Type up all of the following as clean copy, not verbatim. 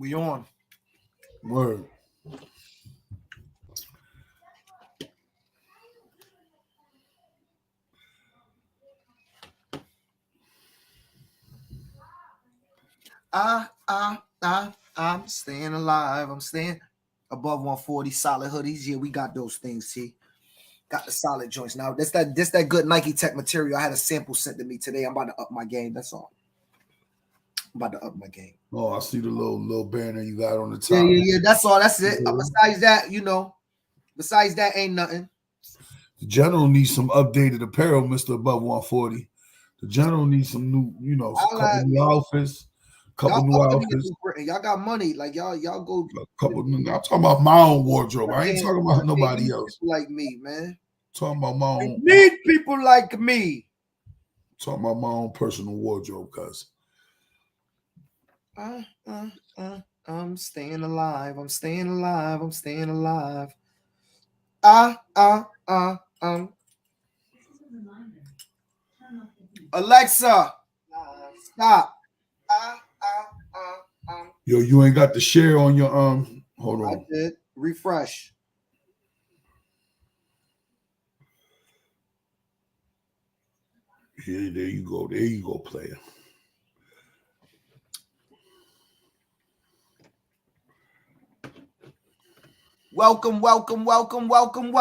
We on. Word. I'm staying alive. I'm staying above 140. Solid hoodies. Yeah, we got those things, T. Got the solid joints. Now, this that good Nike Tech material. I had a sample sent to me today. I'm about to up my game. That's all. I'm about to up my game. Oh, I see the little banner you got on the top. Yeah. That's all. That's it. Besides that, ain't nothing. The general needs some updated apparel, Mr. Above 140. The general needs some new, couple new outfits. Y'all got money. Like y'all go. I'm talking about my own wardrobe. I ain't talking about nobody else. Like me, man. Talking about my own. Need people like me. Talking about my own personal wardrobe, cuz. I'm staying alive. I'm staying alive. I'm staying alive. Alexa, stop. Yo, you ain't got the share on your Hold on. I did. Refresh. Yeah, there you go. There you go, player. Welcome. Welcome one, welcome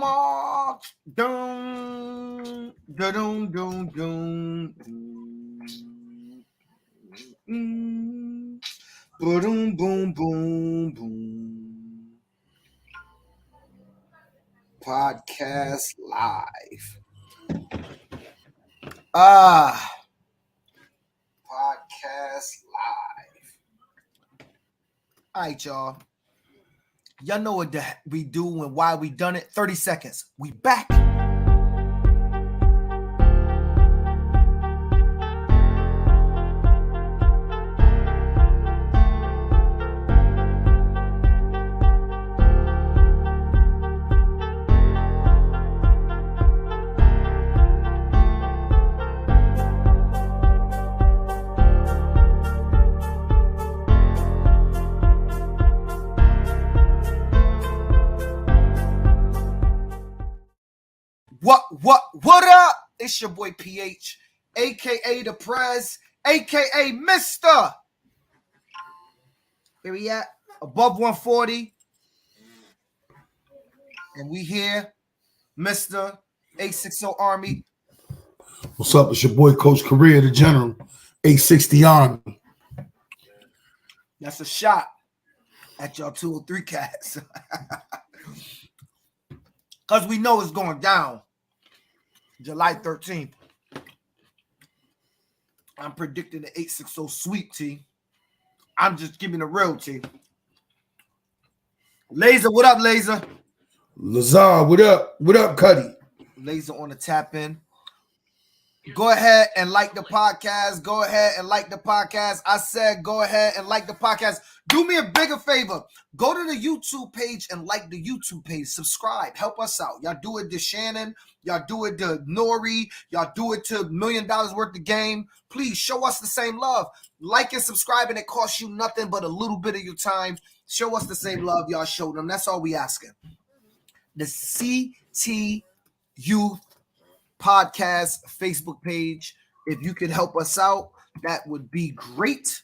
all. Boom, boom, boom. Podcast live. Podcast live. All right, y'all. Y'all know what we do and why we done it. 30 seconds. We back. What up? It's your boy PH, aka the Prez, aka Mr. Where we at? Above 140. And we here, Mr. 860 Army. What's up? It's your boy Coach Career, the General, 860 Army. That's a shot at y'all 203 cats. Because we know it's going down. July 13th. I'm predicting the 860 sweep, T. I'm just giving the real, T. Laser, what up, Laser? Lazar, what up? What up, Cuddy? Laser on the tap in. Go ahead and like the podcast. Go ahead and like the podcast. I said go ahead and like the podcast. Do me a bigger favor. Go to the YouTube page and like the YouTube page. Subscribe. Help us out. Y'all do it to Shannon. Y'all do it to Nori. Y'all do it to $1 million worth of game. Please show us the same love. Like and subscribe, and it costs you nothing but a little bit of your time. Show us the same love y'all showed them. That's all we asking. The CT Youth Podcast Facebook page. If you could help us out, that would be great.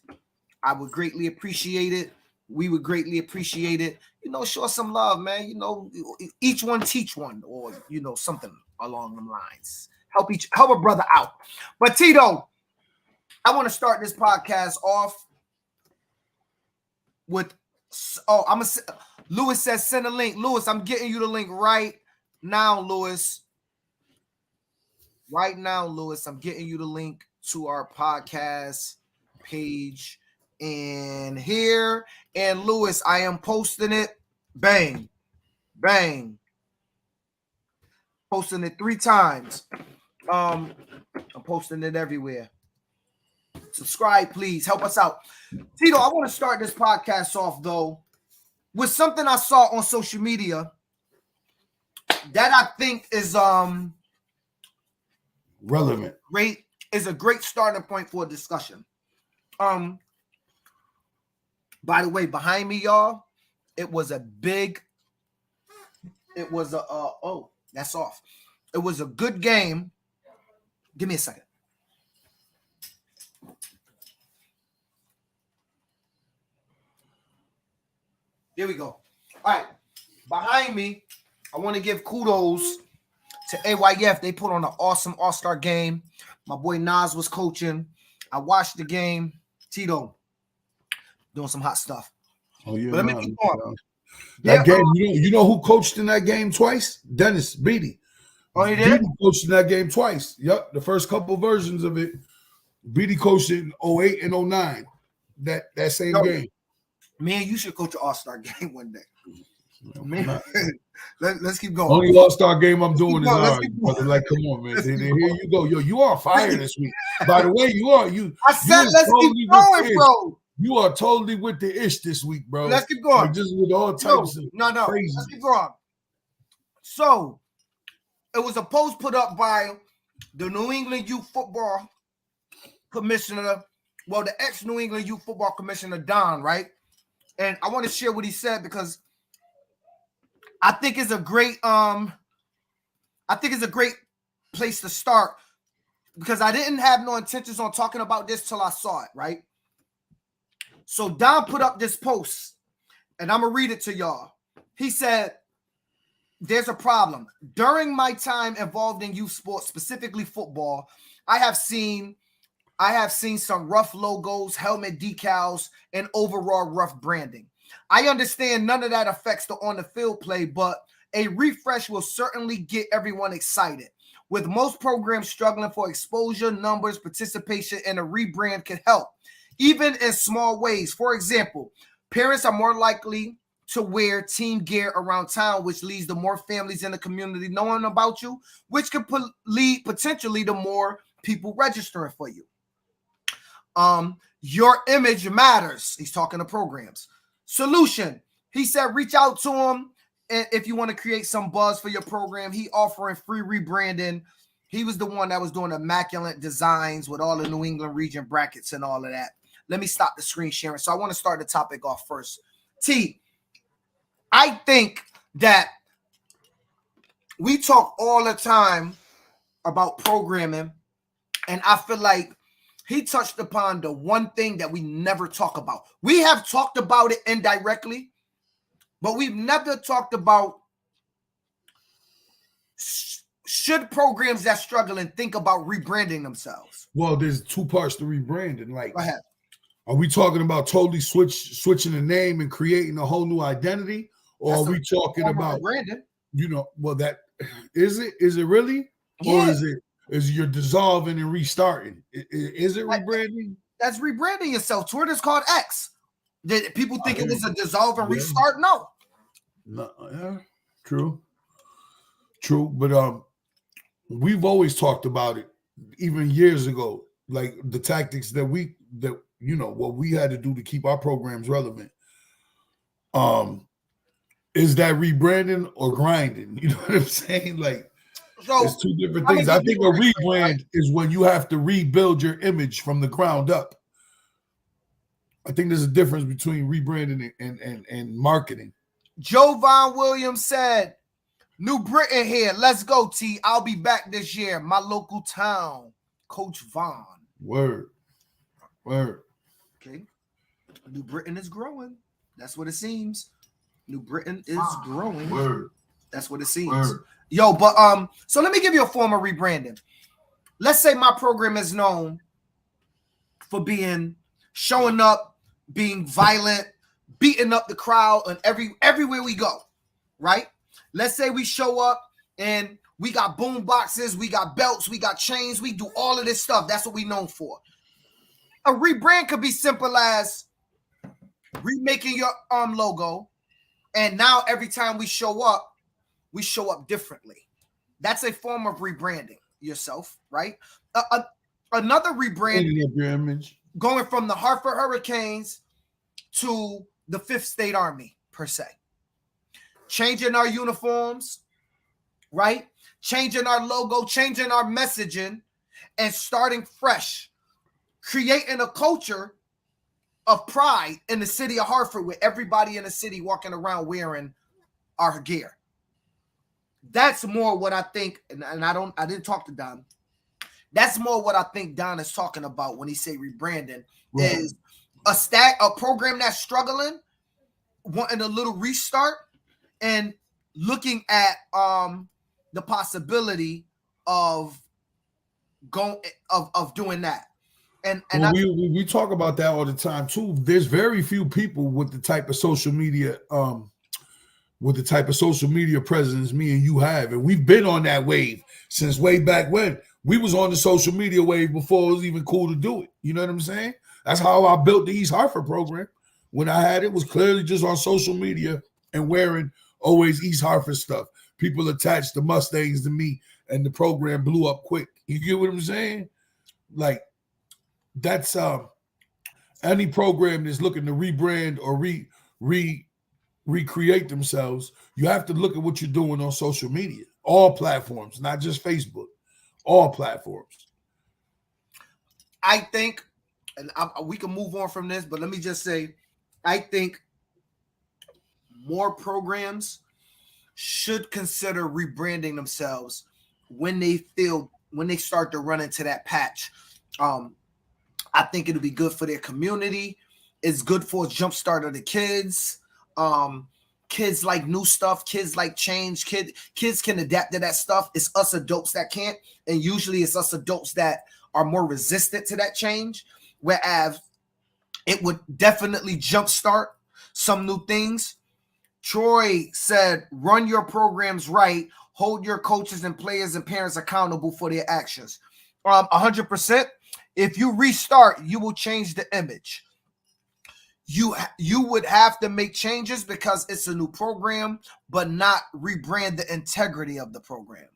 I would greatly appreciate it. We would greatly appreciate it. Show us some love, man. Each one teach one, or something along the lines. Help a brother out. But Tito, I want to start this podcast off with Lewis says send a link. Lewis, I'm getting you the link right now, Lewis. Right now, Lewis, I'm getting you the link to our podcast page in here. And Lewis, I am posting it. Bang. Bang. Posting it 3 times. I'm posting it everywhere. Subscribe, please. Help us out. Tito, I want to start this podcast off, though, with something I saw on social media that I think is relevant. Great, is a great starting point for a discussion. By the way, behind me, y'all, it was a that's off. It was a good game. Give me a second. There we go. All right. Behind me, I want to give kudos to AYF. They put on an awesome All-Star game. My boy Nas was coaching. I watched the game. Tito doing some hot stuff. Oh yeah, but let me keep going. That game, you know who coached in that game twice? Dennis Beatty. Oh, he did? Beatty coached in that game twice. Yep, the first couple versions of it. Beatty coached in 08 and 09. That same game. Man, you should coach an All-Star game one day. Man, let's keep going. Only All-Star game I'm doing is ours, brother. Like, come on, man. Here you go. Yo, you are fire this week. By the way, you are. I said let's keep going, bro. You are totally with the ish this week, bro. Let's keep going. Like, just with all types of crazy. Let's keep going. So, it was a post put up by the New England Youth Football Commissioner, well, the ex-New England Youth Football Commissioner, Don, right? And I want to share what he said because I think it's a great place to start because I didn't have no intentions on talking about this till I saw it, right? So Don put up this post, and I'm going to read it to y'all. He said, there's a problem. During my time involved in youth sports, specifically football, I have seen some rough logos, helmet decals, and overall rough branding. I understand none of that affects the on-the-field play, but a refresh will certainly get everyone excited. With most programs struggling for exposure, numbers, participation, and a rebrand can help, even in small ways. For example, parents are more likely to wear team gear around town, which leads to more families in the community knowing about you, which could lead potentially to more people registering for you. Your image matters. He's talking to programs. Solution. He said, reach out to him if you want to create some buzz for your program. He offering free rebranding. He was the one that was doing immaculate designs with all the New England region brackets and all of that. Let me stop the screen sharing. So I want to start the topic off first. T, I think that we talk all the time about programming, and I feel like he touched upon the one thing that we never talk about. We have talked about it indirectly, but we've never talked about should programs that struggling think about rebranding themselves. Well, there's two parts to rebranding. Like, go ahead. Are we talking about totally switching the name and creating a whole new identity? Or are we talking about rebranding? Well, that is it? Is it really? Yeah. Or is you're dissolving and restarting? Is it rebranding? That's rebranding yourself. Twitter's called X. Did people think it was a dissolve and restart? No. Yeah, true. But we've always talked about it, even years ago, like the tactics that what we had to do to keep our programs relevant. Is that rebranding or grinding? You know what I'm saying? Like, it's two different things. I think a rebrand is when you have to rebuild your image from the ground up. I think there's a difference between rebranding and marketing. Joe Von Williams said, New Britain here. Let's go, T. I'll be back this year. My local town. Coach Von. Word. Okay. New Britain is growing. That's what it seems. New Britain is growing. Word. That's what it seems. Word. Yo, but so let me give you a form of rebranding. Let's say my program is known for showing up, being violent, beating up the crowd, and everywhere we go, right? Let's say we show up and we got boom boxes, we got belts, we got chains, we do all of this stuff. That's what we're known for. A rebrand could be simple as remaking your logo, and now every time we show up differently. That's a form of rebranding yourself, right? Another rebranding, your image, going from the Hartford Hurricanes to the 5th State Army, per se. Changing our uniforms, right? Changing our logo, changing our messaging, and starting fresh. Creating a culture of pride in the city of Hartford, with everybody in the city walking around wearing our gear. That's more what I think, and I didn't talk to Don. That's more what I think Don is talking about when he say rebranding, is a program that's struggling, wanting a little restart, and looking at the possibility of doing that. And we talk about that all the time too. There's very few people with the type of social media presence me and you have, and we've been on that wave since way back when. We was on the social media wave before it was even cool to do it. You know what I'm saying? That's how I built the East Hartford program. When I had it, was clearly just on social media and wearing always East Hartford stuff. People attached the Mustangs to me, and the program blew up quick. You get what I'm saying? Like, that's any program that's looking to rebrand or recreate themselves, you have to look at what you're doing on social media, all platforms, not just Facebook, all platforms. I think, and we can move on from this, but let me just say, I think more programs should consider rebranding themselves when they start to run into that patch. I think it'll be good for their community. It's good for a jumpstart of the kids. Kids like new stuff. Kids like change. Kids can adapt to that stuff. It's us adults that can't. And usually it's us adults that are more resistant to that change. Whereas it would definitely jumpstart some new things. Troy said, run your programs right. Hold your coaches and players and parents accountable for their actions. 100%. If you restart, you will change the image. You would have to make changes because it's a new program, but not rebrand the integrity of the program.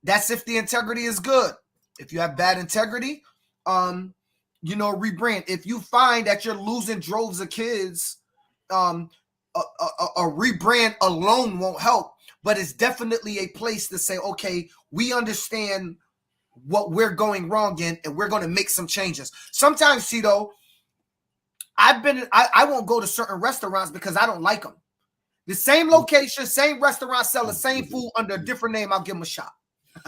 That's if the integrity is good. If you have bad integrity, rebrand. If you find that you're losing droves of kids, a rebrand alone won't help, but it's definitely a place to say, okay, we understand what we're going wrong in, and we're going to make some changes. Sometimes, Cito, I won't go to certain restaurants because I don't like them. The same location, same restaurant, sell the same food under a different name. I'll give them a shot.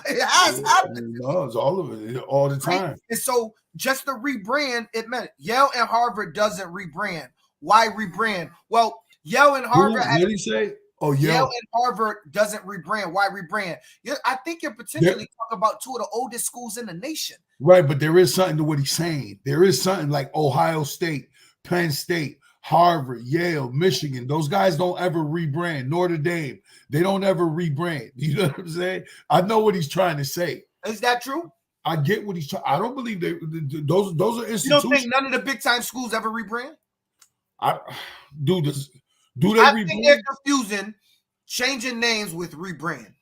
It has happened. No, it's all of it, all the time. Right? And so just to rebrand, it meant Yale and Harvard doesn't rebrand. Why rebrand? Well, Yale and Harvard. What did he say? Oh, Yale and Harvard doesn't rebrand. Why rebrand? I think you're potentially talking about two of the oldest schools in the nation. Right, but there is something to what he's saying. There is something like Ohio State, Penn State, Harvard, Yale, Michigan. Those guys don't ever rebrand. Notre Dame, they don't ever rebrand. You know what I'm saying? I know what he's trying to say. Is that true? I get what he's trying. I don't believe those are institutions. You don't think none of the big time schools ever rebrand? Do they rebrand? Think they're confusing changing names with rebrand.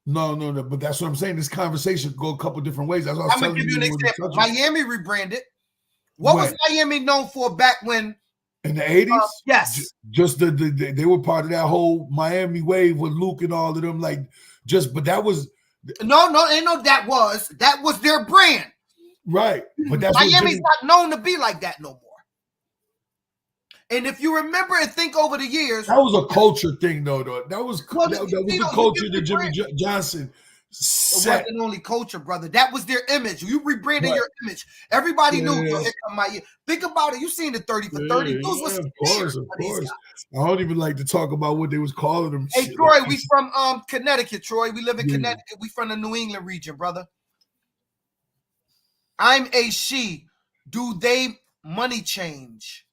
No, but that's what I'm saying. This conversation could go a couple different ways. That's what I'm gonna give you an example. Miami rebranded. What was Miami known for back when? In the 80s? Yes. Just they were part of that whole Miami wave with Luke and all of them. But that was no, ain't no that was their brand. Right. But that's Miami's not known to be like that no more. And if you remember and think over the years, that was a culture thing, though. That was the culture that Jimmy Johnson set. It wasn't only culture, brother. That was their image. You rebranded your image. Everybody knew. Here come my. Think about it. You seen the 30 for 30. Those was of course. I don't even like to talk about what they was calling them. Hey, Troy, we from Connecticut. Troy, we live in Connecticut. We from the New England region, brother. I'm a she. Do they money change?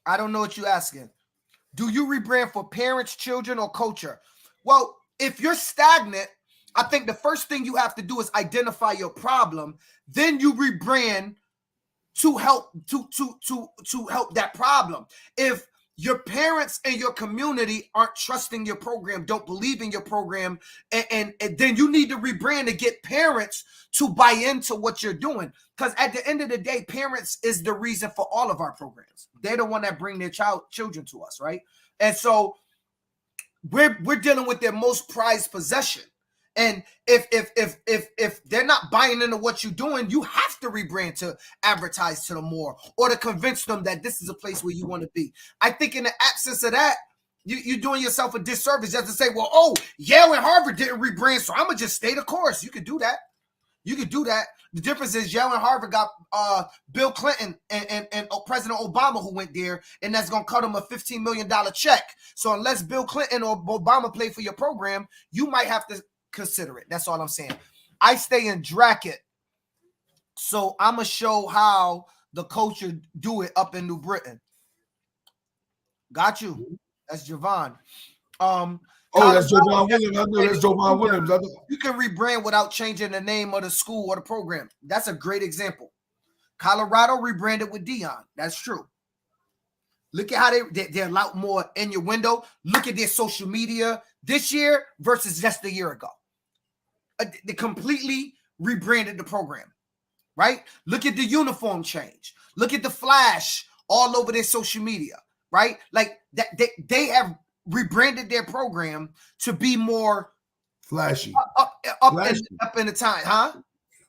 I don't know what you're asking. Do you rebrand for parents, children, or culture? Well, if you're stagnant, I think the first thing you have to do is identify your problem. Then you rebrand to help help that problem. If your parents and your community aren't trusting your program, don't believe in your program, and then you need to rebrand to get parents to buy into what you're doing. Because at the end of the day, parents is the reason for all of our programs. They're the one that bring their children to us, right? And so we're dealing with their most prized possession. And if they're not buying into what you're doing, you have to rebrand to advertise to them more or to convince them that this is a place where you want to be. I think in the absence of that, you're doing yourself a disservice just to say, well, oh, Yale and Harvard didn't rebrand, so I'm going to just stay the course. You could do that. You could do that. The difference is Yale and Harvard got Bill Clinton and President Obama who went there, and that's going to cut them a $15 million check. So unless Bill Clinton or Obama play for your program, you might have to consider it. That's all I'm saying. I stay in Dracut, so I'm going to show how the culture do it up in New Britain. Got you. That's Javon. That's Javon Williams. I know that's Javon Williams. You can rebrand without changing the name of the school or the program. That's a great example. Colorado rebranded with Dion. That's true. Look at how they're a lot more in your window. Look at their social media this year versus just a year ago. They completely rebranded the program, right? Look at the uniform change. Look at the flash all over their social media, right? Like that they have rebranded their program to be more flashy, up in the time, huh?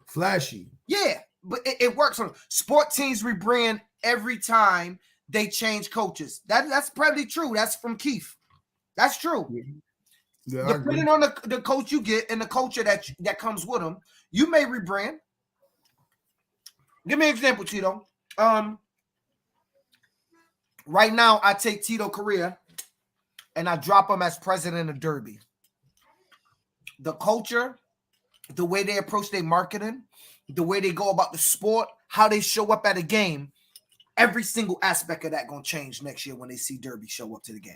Flashy, yeah, but it works. Sport teams rebrand every time they change coaches. That's probably true. That's from Keith. That's true. Yeah, depending on the coach you get and the culture that comes with them, you may rebrand. Give me an example, Tito. Right now, I take Tito Correa and I drop him as president of Derby. The culture, the way they approach their marketing, the way they go about the sport, how they show up at a game, every single aspect of that going to change next year when they see Derby show up to the game.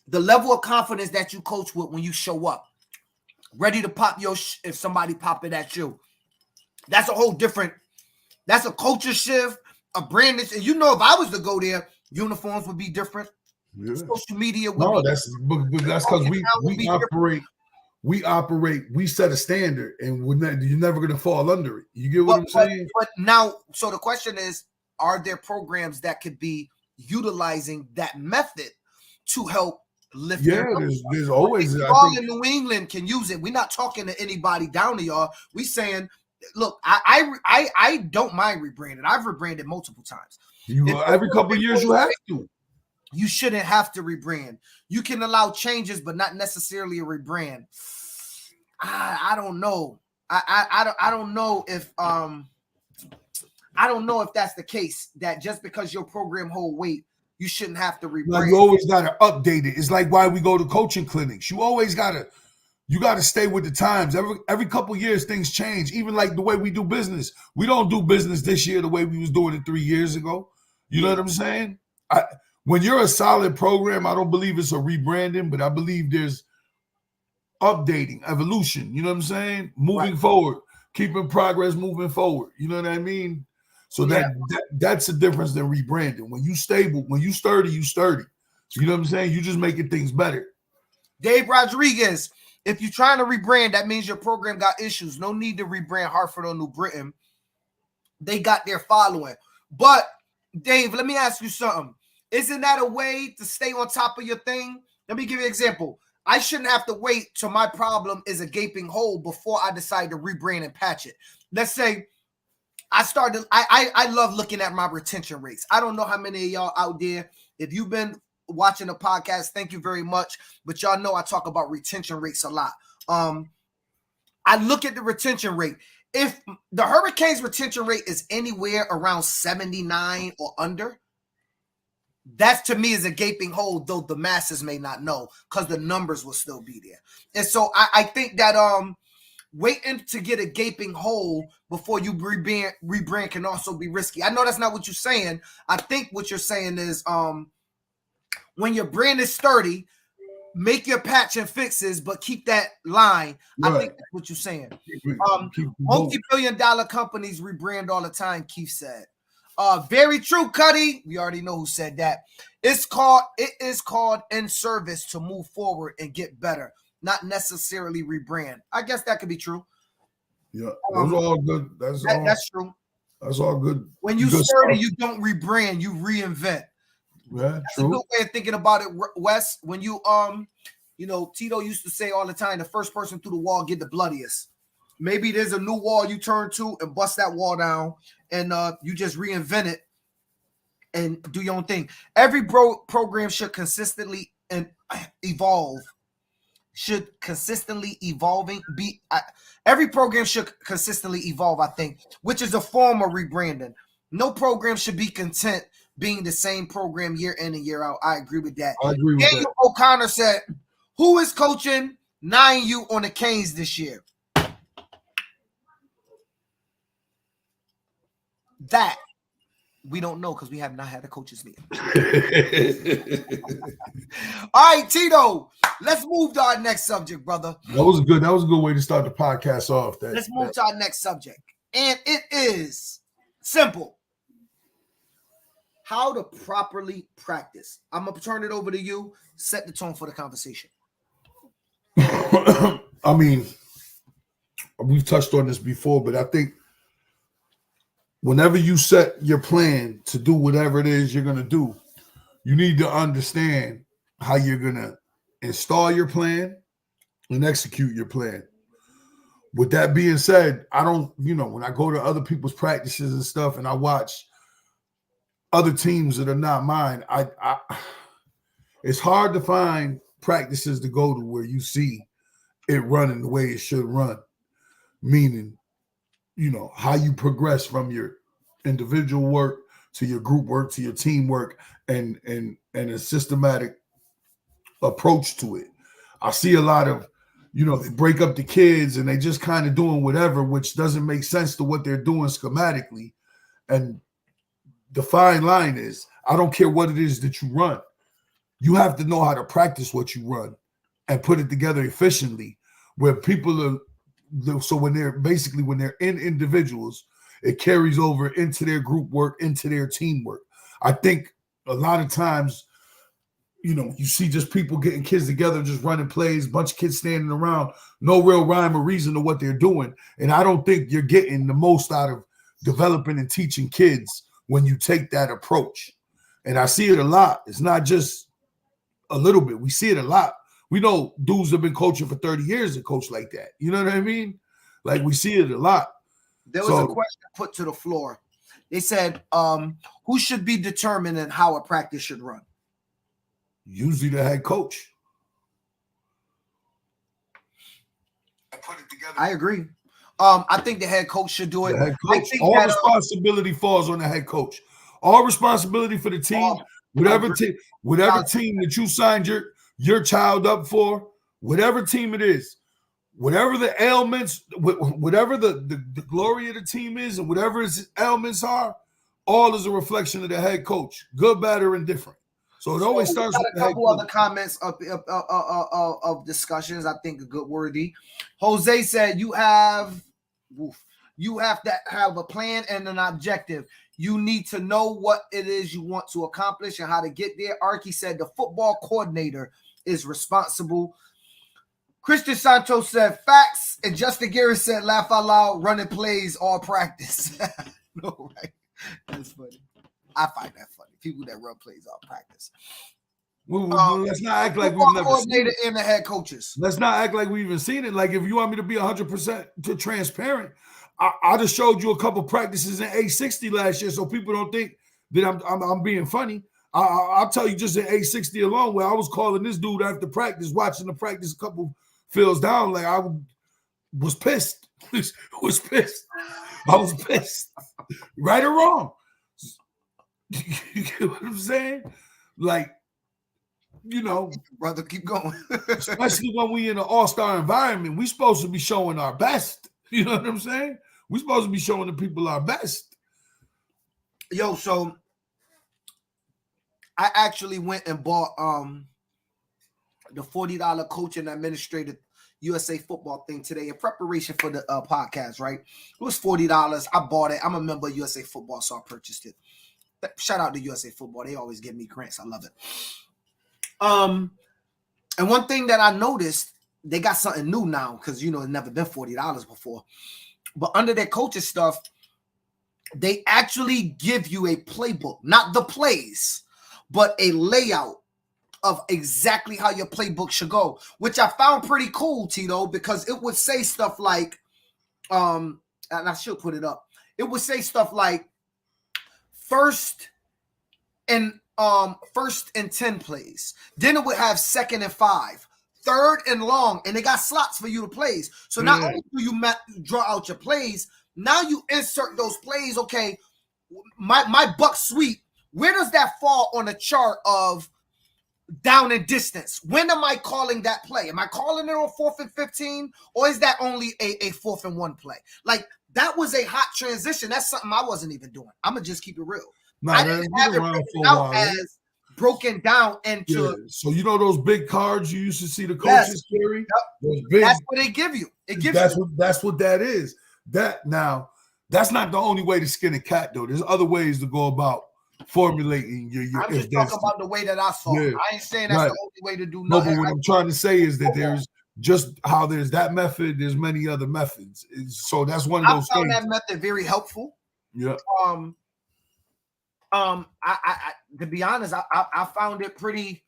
The level of confidence that you coach with when you show up, ready to pop if somebody pop it at you. That's a whole different, that's a culture shift, a brand. And you know, if I was to go there, uniforms would be different. Yeah. Social media would that's because we operate, we set a standard, and you're never going to fall under it. You get what I'm saying? But now, so the question is, are there programs that could be utilizing that method to help lift? Yeah, there's always. All in New England can use it. We're not talking to anybody down to y'all. We saying, look, I don't mind rebranding. I've rebranded multiple times. Every couple of years you have to. You shouldn't have to rebrand. You can allow changes, but not necessarily a rebrand. I don't know. I don't know if that's the case. That just because your program hold weight, you shouldn't have to rebrand. Like you always gotta update it. It's like why we go to coaching clinics. You always gotta stay with the times. Every couple of years things change. Even like the way we do business. We don't do business this year the way we was doing it 3 years ago. You know what I'm saying? When you're a solid program, I don't believe it's a rebranding, but I believe there's updating, evolution. You know what I'm saying? Moving forward, keeping progress, moving forward. You know what I mean? So that's the difference than rebranding. When you stable, when you sturdy, you sturdy. You know what I'm saying? You just making things better. Dave Rodriguez, if you're trying to rebrand, that means your program got issues. No need to rebrand Hartford or New Britain. They got their following. But Dave, let me ask you something. Isn't that a way to stay on top of your thing? Let me give you an example. I shouldn't have to wait till my problem is a gaping hole before I decide to rebrand and patch it. Let's say I love looking at my retention rates. I don't know how many of y'all out there, if you've been watching the podcast, thank you very much. But y'all know I talk about retention rates a lot. I look at the retention rate. If the Hurricanes retention rate is anywhere around 79 or under, that to me is a gaping hole, though the masses may not know because the numbers will still be there. And so I think that waiting to get a gaping hole before you rebrand can also be risky. I know that's not what you're saying. I think what you're saying is when your brand is sturdy, make your patch and fixes, but keep that line. Right. I think that's what you're saying. Multi-billion-dollar companies rebrand all the time, Keith said. Very true, Cuddy. We already know who said that. It is called in service to move forward and get better, not necessarily rebrand. I guess that could be true. Yeah, those are all good. That's true. That's all good. When you sturdy, you don't rebrand, you reinvent. Yeah, that's true. a good way of thinking about it, Wes. When you You know, Tito used to say all the time, the first person through the wall get the bloodiest. Maybe there's a new wall you turn to and bust that wall down, and you just reinvent it and do your own thing. Every program should consistently evolve. Every program should consistently evolve, I think, which is a form of rebranding. No program should be content being the same program year in and year out. I agree with that. I agree with Daniel O'Connor said, who is coaching 9U on the Canes this year? That we don't know because we have not had a coaches meeting. All right, Tito, let's move to our next subject, brother. That was good. That was a good way to start the podcast off. Let's move to our next subject. And it is simple. How to properly practice. I'm going to turn it over to you. Set the tone for the conversation. I mean, we've touched on this before, but I think whenever you set your plan to do whatever it is you're going to do, you need to understand how you're going to install your plan and execute your plan. With that being said, I don't, when I go to other people's practices and stuff and I watch other teams that are not mine, it's hard to find practices to go to where you see it running the way it should run, meaning how you progress from your individual work to your group work to your team work and a systematic approach to it. I see a lot of, they break up the kids and they just kind of doing whatever, which doesn't make sense to what they're doing schematically. And the fine line is, I don't care what it is that you run. You have to know how to practice what you run and put it together efficiently where people are, so when they're in individuals, it carries over into their group work, into their teamwork. I think a lot of times, you see just people getting kids together, just running plays, bunch of kids standing around, no real rhyme or reason to what they're doing. And I don't think you're getting the most out of developing and teaching kids when you take that approach. And I see it a lot. It's not just a little bit. We see it a lot. We know dudes have been coaching for 30 years and coach like that. You know what I mean? Like we see it a lot. There was a question put to the floor. They said, who should be determining how a practice should run? Usually the head coach. I agree. I think the head coach should do it. The head coach. All responsibility falls on the head coach. All responsibility for the team, whatever team that you signed your child up for, whatever team it is, whatever the ailments, whatever the glory of the team is, and whatever its ailments are, all is a reflection of the head coach, good, bad, or indifferent. So it always starts with a couple other comments of discussions. I think are good worthy. Jose said you have to have a plan and an objective. You need to know what it is you want to accomplish and how to get there. Arky said the football coordinator is responsible. Christian Santos said facts, and Justin Garrett said laugh out loud, running plays all practice. No, right? That's funny. I find that funny. People that run plays all practice. Let's not act like we've never seen it. And the head coaches. Let's not act like we've even seen it. Like if you want me to be 100% transparent, I just showed you a couple practices in A60 last year, so people don't think that I'm being funny. I'll tell you just in A60 alone, where I was calling this dude after practice, watching the practice a couple fields down, like I was pissed. I was pissed. Right or wrong. You get what I'm saying? Like, brother, keep going. Especially when we in an all-star environment, we supposed to be showing our best. You know what I'm saying? We supposed to be showing the people our best. Yo, so I actually went and bought the $40 coach and administrative USA football thing today in preparation for the podcast, right? It was $40. I bought it. I'm a member of USA Football, so I purchased it. Shout out to USA Football. They always give me grants. I love it. And one thing that I noticed, they got something new now because, it's never been $40 before. But under their coaches stuff, they actually give you a playbook, not the plays, but a layout of exactly how your playbook should go, which I found pretty cool, Tito, because it would say stuff like, and I should put it up. It would say stuff like first and 10 plays. Then it would have 2nd and 5, 3rd and long, and they got slots for you to plays. So not only do you draw out your plays, now you insert those plays. Okay, my buck sweep, where does that fall on the chart of down and distance? When am I calling that play? Am I calling it on 4th and 15, or is that only a 4th and 1 play? Like, that was a hot transition. That's something I wasn't even doing. I'm gonna just keep it real. I didn't have it broken out as broken down into. Yeah. So you know those big cards you used to see the coaches carry? Yep. That's what they give you. It gives that's what that is. That now, that's not the only way to skin a cat, though. There's other ways to go about formulating your I'm just talking about the way that I saw it. I ain't saying that's the only way to do nothing. No, but what I'm trying to say is that there's just how there's that method, there's many other methods. So that's one of those things. I found that method very helpful. Yeah. I to be honest, I found it pretty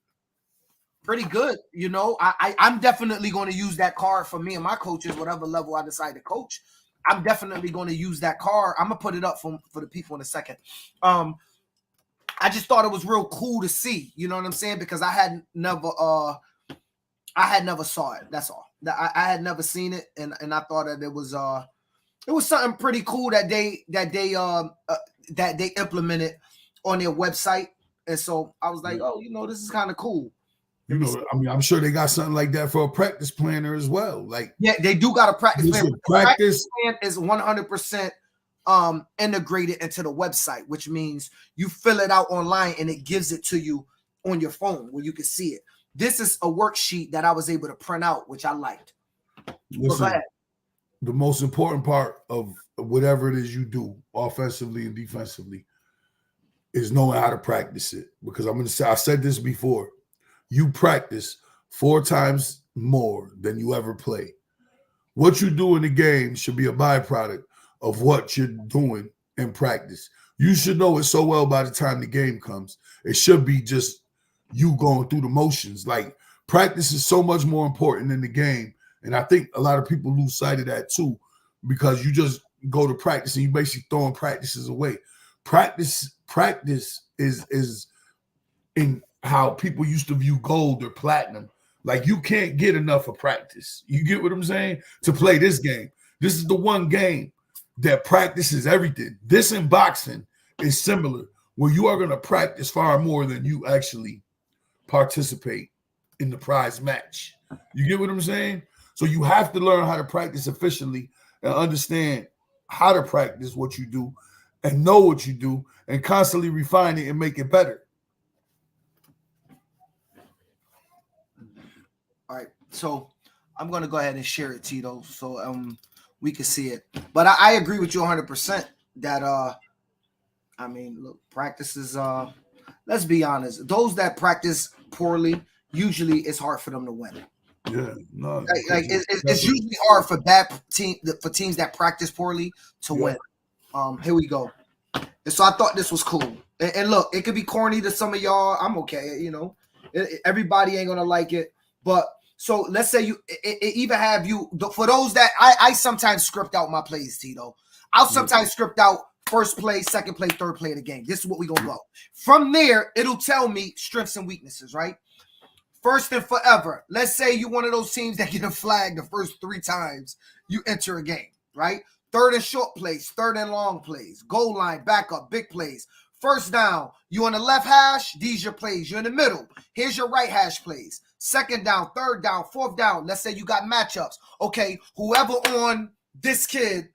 good. You know, I'm definitely going to use that card for me and my coaches, whatever level I decide to coach. I'm definitely going to use that card. I'm gonna put it up for the people in a second. I just thought it was real cool to see. You know what I'm saying? Because I had never saw it. That's all. I had never seen it, and I thought that it was something pretty cool that they implemented on their website. And so I was like, oh, you know, this is kind of cool. You know, I mean, I'm sure they got something like that for a practice planner as well. Like, yeah, they do got a practice plan. Practice plan is 100% integrated into the website, which means you fill it out online and it gives it to you on your phone where you can see it. This is a worksheet that I was able to print out, which I liked. Listen, the most important part of whatever it is you do, offensively and defensively, is knowing how to practice it. Because I'm going to say, I said this before, you practice 4 times more than you ever play. What you do in the game should be a byproduct of what you're doing in practice. You should know it so well by the time the game comes. It should be just you going through the motions. Like, practice is so much more important than the game. And I think a lot of people lose sight of that too, because you just go to practice and you basically throwing practices away. Practice is in how people used to view gold or platinum. Like, you can't get enough of practice. You get what I'm saying? To play this game. This is the one game that practices everything. This in boxing is similar, where you are going to practice far more than you actually participate in the prize match. You get what I'm saying? So you have to learn how to practice efficiently and understand how to practice what you do and know what you do and constantly refine it and make it better. All right. So I'm going to go ahead and share it, Tito, so we can see it. But I agree with you 100% that, I mean, look, practice is, let's be honest, those that practice poorly, usually it's hard for them to win. Yeah, no, it's usually hard for teams that practice poorly to win. Here we go. And so I thought this was cool. And look, it could be corny to some of y'all. I'm okay, you know. Everybody ain't gonna like it, but so let's say it even have you for those that I sometimes script out my plays, Tito. I'll sometimes script out first play, second play, third play of the game. This is what we're gonna go. From there, it'll tell me strengths and weaknesses, right? First and forever. Let's say you're one of those teams that get a flag the first 3 times you enter a game, right? Third and short plays, third and long plays, goal line, backup, big plays. First down, you on the left hash, these your plays. You're in the middle. Here's your right hash plays. Second down, third down, fourth down. Let's say you got matchups. Okay, whoever on this kid,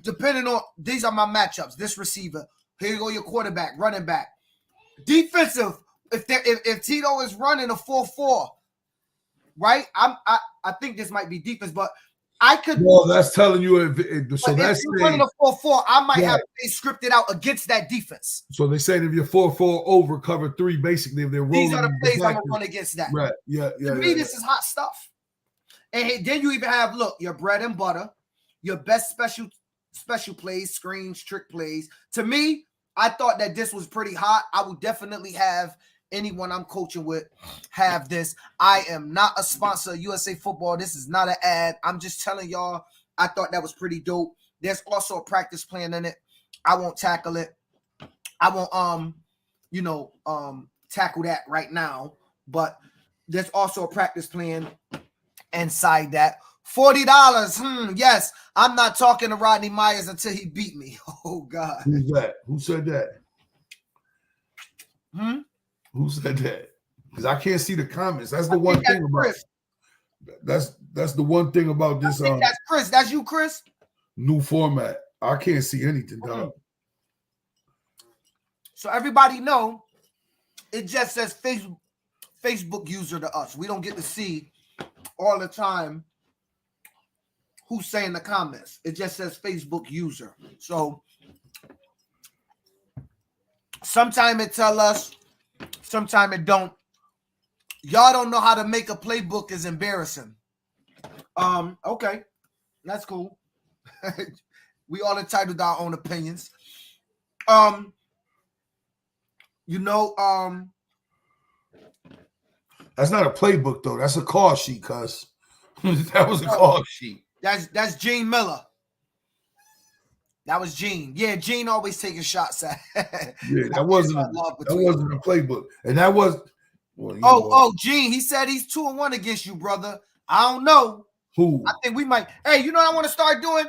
depending on, these are my matchups. This receiver. Here you go, your quarterback, running back. Defensive. If Tito is running a 4-4, right? I think this might be defense, but I could. Well, that's telling you so that's if you're running a 4-4, I might have a scripted out against that defense. So they saying if you're 4-4 over cover 3, basically if they're rolling, these are the plays I'm gonna run against that. Right? Yeah. To me, this is hot stuff. And then you even have your bread and butter, your best special plays, screens, trick plays. To me, I thought that this was pretty hot. I would definitely have anyone I'm coaching with have this. I am not a sponsor of USA Football. This is not an ad. I'm just telling y'all, I thought that was pretty dope. There's also a practice plan in it. I won't tackle it. I won't tackle that right now, but there's also a practice plan inside that. $40. Yes, I'm not talking to Rodney Myers until he beat me. Oh God. Who's that? Who said that? Who said that? Because I can't see the comments. That's the one thing about Chris. That's the one thing about this. That's Chris. That's you, Chris. New format. I can't see anything, dog. So everybody know, it just says Facebook user to us. We don't get to see all the time who's saying the comments. It just says Facebook user. So sometime it tell us, sometime it don't. Y'all don't know how to make a playbook is embarrassing. Okay, that's cool. We all entitled to our own opinions. That's not a playbook though. That's a call sheet, cuz. That was a call sheet. That's Gene Miller. That was Gene. Yeah, Gene always taking shots at. Yeah, that wasn't a playbook. And that was Gene, he said he's 2-1 against you, brother. I don't know. Who? I think we might. Hey, you know what I want to start doing?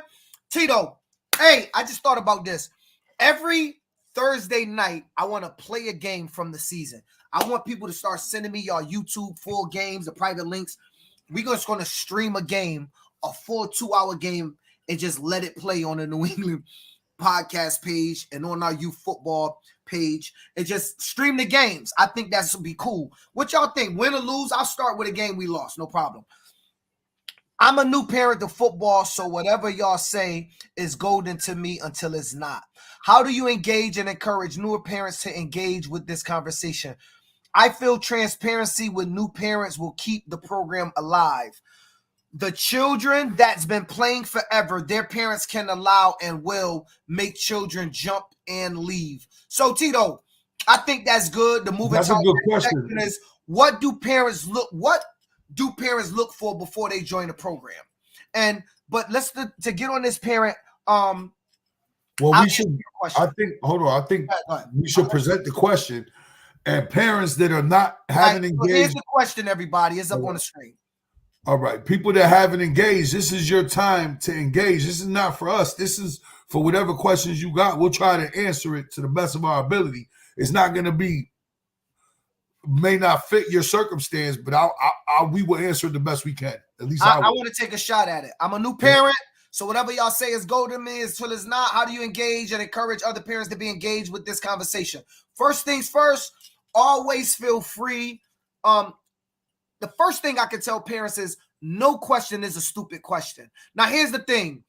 Tito. Hey, I just thought about this. Every Thursday night, I want to play a game from the season. I want people to start sending me y'all YouTube full games, the private links. We're just going to stream a game, a full 2-hour game, and just let it play on the New England podcast page and on our youth football page, and just stream the games. I think that would be cool. What y'all think? Win or lose? I'll start with a game we lost. No problem. I'm a new parent to football, so whatever y'all say is golden to me until it's not. How do you engage and encourage newer parents to engage with this conversation? I feel transparency with new parents will keep the program alive. The children that's been playing forever, their parents can allow and will make children jump and leave. So, Tito, I think that's good. The moving that's a good question. Is what do parents look for before they join the program? But let's to get on this parent. Well, we should. I think. Hold on. I think we should present the question, and parents that are not having engaged. So here's the question, everybody. It's up on the screen. All right, people that haven't engaged, this is your time to engage. This is not for us. This is for whatever questions you got. We'll try to answer it to the best of our ability. It's not going to be, may not fit your circumstance, but we will answer it the best we can. At least I want to take a shot at it. I'm a new parent, so whatever y'all say is golden to me until it's not. How do you engage and encourage other parents to be engaged with this conversation? First things first, always feel free. The first thing I can tell parents is no question is a stupid question. Now, here's the thing.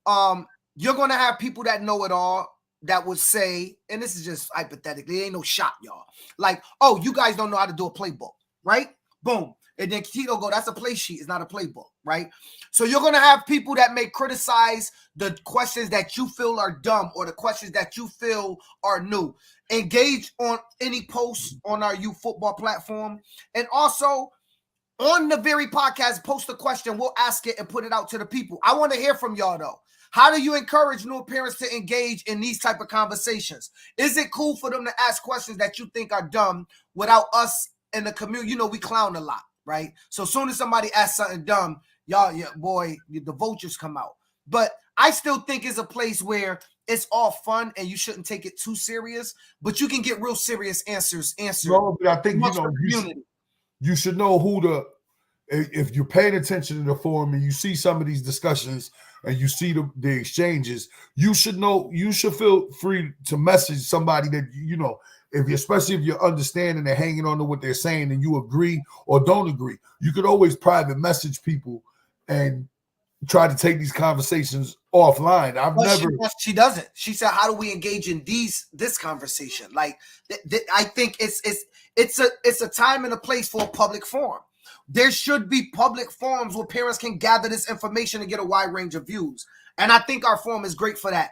You're going to have people that know it all that would say, and this is just hypothetically, it ain't no shot, y'all. Like, oh, you guys don't know how to do a playbook, right? Boom. And then Tito go, that's a play sheet. It's not a playbook, right? So you're going to have people that may criticize the questions that you feel are dumb or the questions that you feel are new. Engage on any posts on our youth football platform. And also, on the very podcast, post a question. We'll ask it and put it out to the people. I want to hear from y'all, though. How do you encourage new parents to engage in these type of conversations? Is it cool for them to ask questions that you think are dumb without us in the community? You know, we clown a lot, right? So as soon as somebody asks something dumb, y'all, the vultures come out. But I still think it's a place where it's all fun and you shouldn't take it too serious, but you can get real serious answers. No, but I think, you should know if you're paying attention to the forum and you see some of these discussions and you see the exchanges, you should feel free to message somebody that, especially if you're understanding and hanging on to what they're saying and you agree or don't agree. You could always private message people and try to take these conversations offline. She doesn't. She said, how do we engage in this conversation? Like, I think it's a time and a place for a public forum. There should be public forums where parents can gather this information and get a wide range of views. And I think our forum is great for that.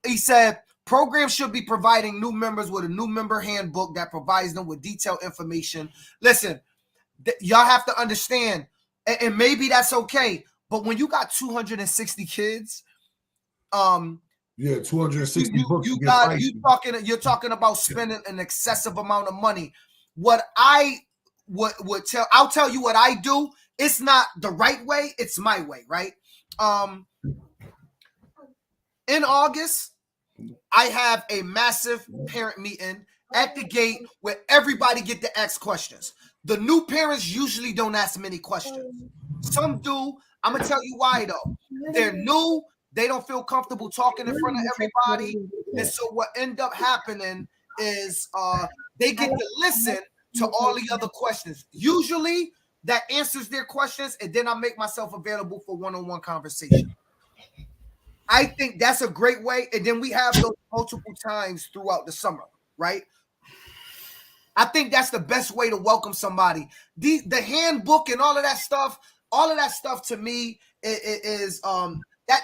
He said, Programs should be providing new members with a new member handbook that provides them with detailed information. Listen, y'all have to understand, and maybe that's okay, but when you got 260 kids, 260 books. You're talking about spending an excessive amount of money. What I would tell, I'll tell you what I do. It's not the right way, it's my way, right? In August, I have a massive parent meeting at the gate where everybody get to ask questions. The new parents usually don't ask many questions. Some do. I'm gonna tell you why though. They're new. They don't feel comfortable talking in front of everybody, and so what end up happening is they get to listen to all the other questions. Usually, that answers their questions, and then I make myself available for one-on-one conversation. I think that's a great way, and then we have those multiple times throughout the summer, right? I think that's the best way to welcome somebody. The handbook and all of that stuff to me is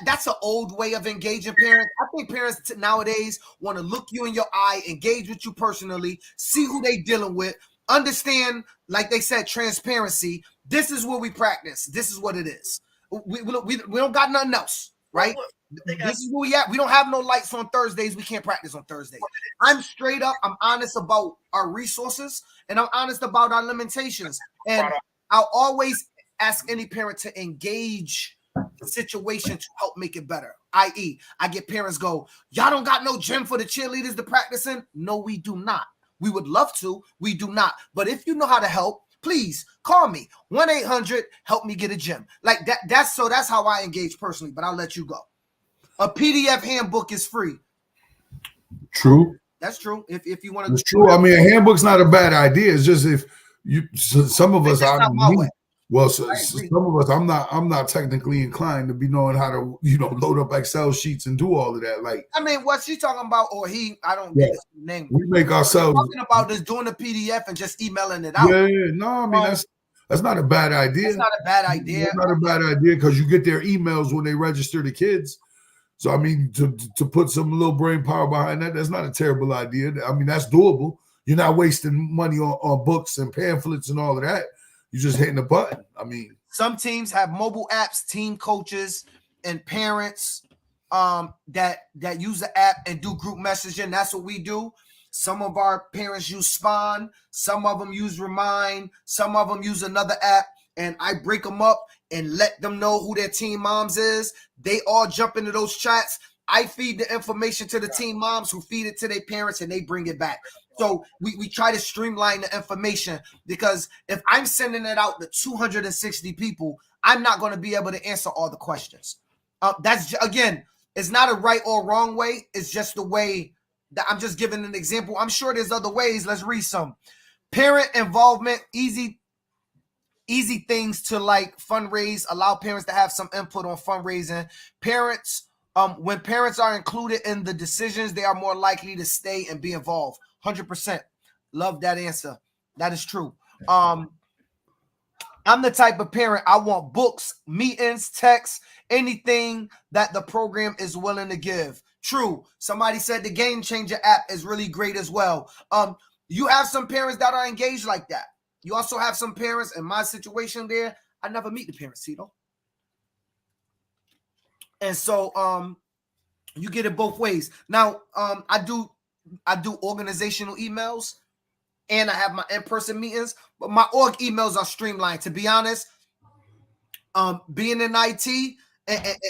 that's an old way of engaging parents. I think parents nowadays want to look you in your eye, engage with you personally, see who they dealing with, understand, like they said, transparency. This is what we practice. This is what it is. We don't got nothing else, right? This is where we at. We don't have no lights on Thursdays. We can't practice on Thursdays. I'm straight up. I'm honest about our resources, and I'm honest about our limitations. And I'll always ask any parent to engage the situation to help make it better. I.e., I get parents go, y'all don't got no gym for the cheerleaders to practice in? No, we do not. We would love to. We do not. But if you know how to help, please call me. 1-800, help me get a gym. Like that. That's how I engage personally, but I'll let you go. A PDF handbook is free. True. That's true. If you want to. It's true. I mean, a handbook's not a bad idea. It's just if you, some of us, some of us, I'm not technically inclined to be knowing how to, load up Excel sheets and do all of that. Like, I mean, what she's talking about, or I don't get his name. We make ourselves talking about just doing a PDF and just emailing it out. Yeah. No, I mean that's not a bad idea. It's not a bad idea. It's not a bad idea because you get their emails when they register the kids. So, I mean, to put some little brain power behind that's not a terrible idea. I mean, that's doable. You're not wasting money on books and pamphlets and all of that. You're just hitting a button. I mean, some teams have mobile apps, team coaches and parents that use the app and do group messaging. That's what we do. Some of our parents use Spawn. Some of them use Remind. Some of them use another app. And I break them up and let them know who their team moms is. They all jump into those chats. I feed the information to the team moms who feed it to their parents and they bring it back. So we try to streamline the information because if I'm sending it out to 260 people, I'm not going to be able to answer all the questions. That's, again, it's not a right or wrong way. It's just the way that I'm just giving an example. I'm sure there's other ways. Let's read some. Parent involvement, easy things to like fundraise, allow parents to have some input on fundraising. Parents, when parents are included in the decisions, they are more likely to stay and be involved. 100%. Love that answer. That is true. I'm the type of parent, I want books, meetings, texts, anything that the program is willing to give. True. Somebody said the Game Changer app is really great as well. You have some parents that are engaged like that. You also have some parents in my situation there. I never meet the parents, Tito. And so you get it both ways. Now, I do organizational emails and I have my in-person meetings, but my org emails are streamlined. To be honest, being in IT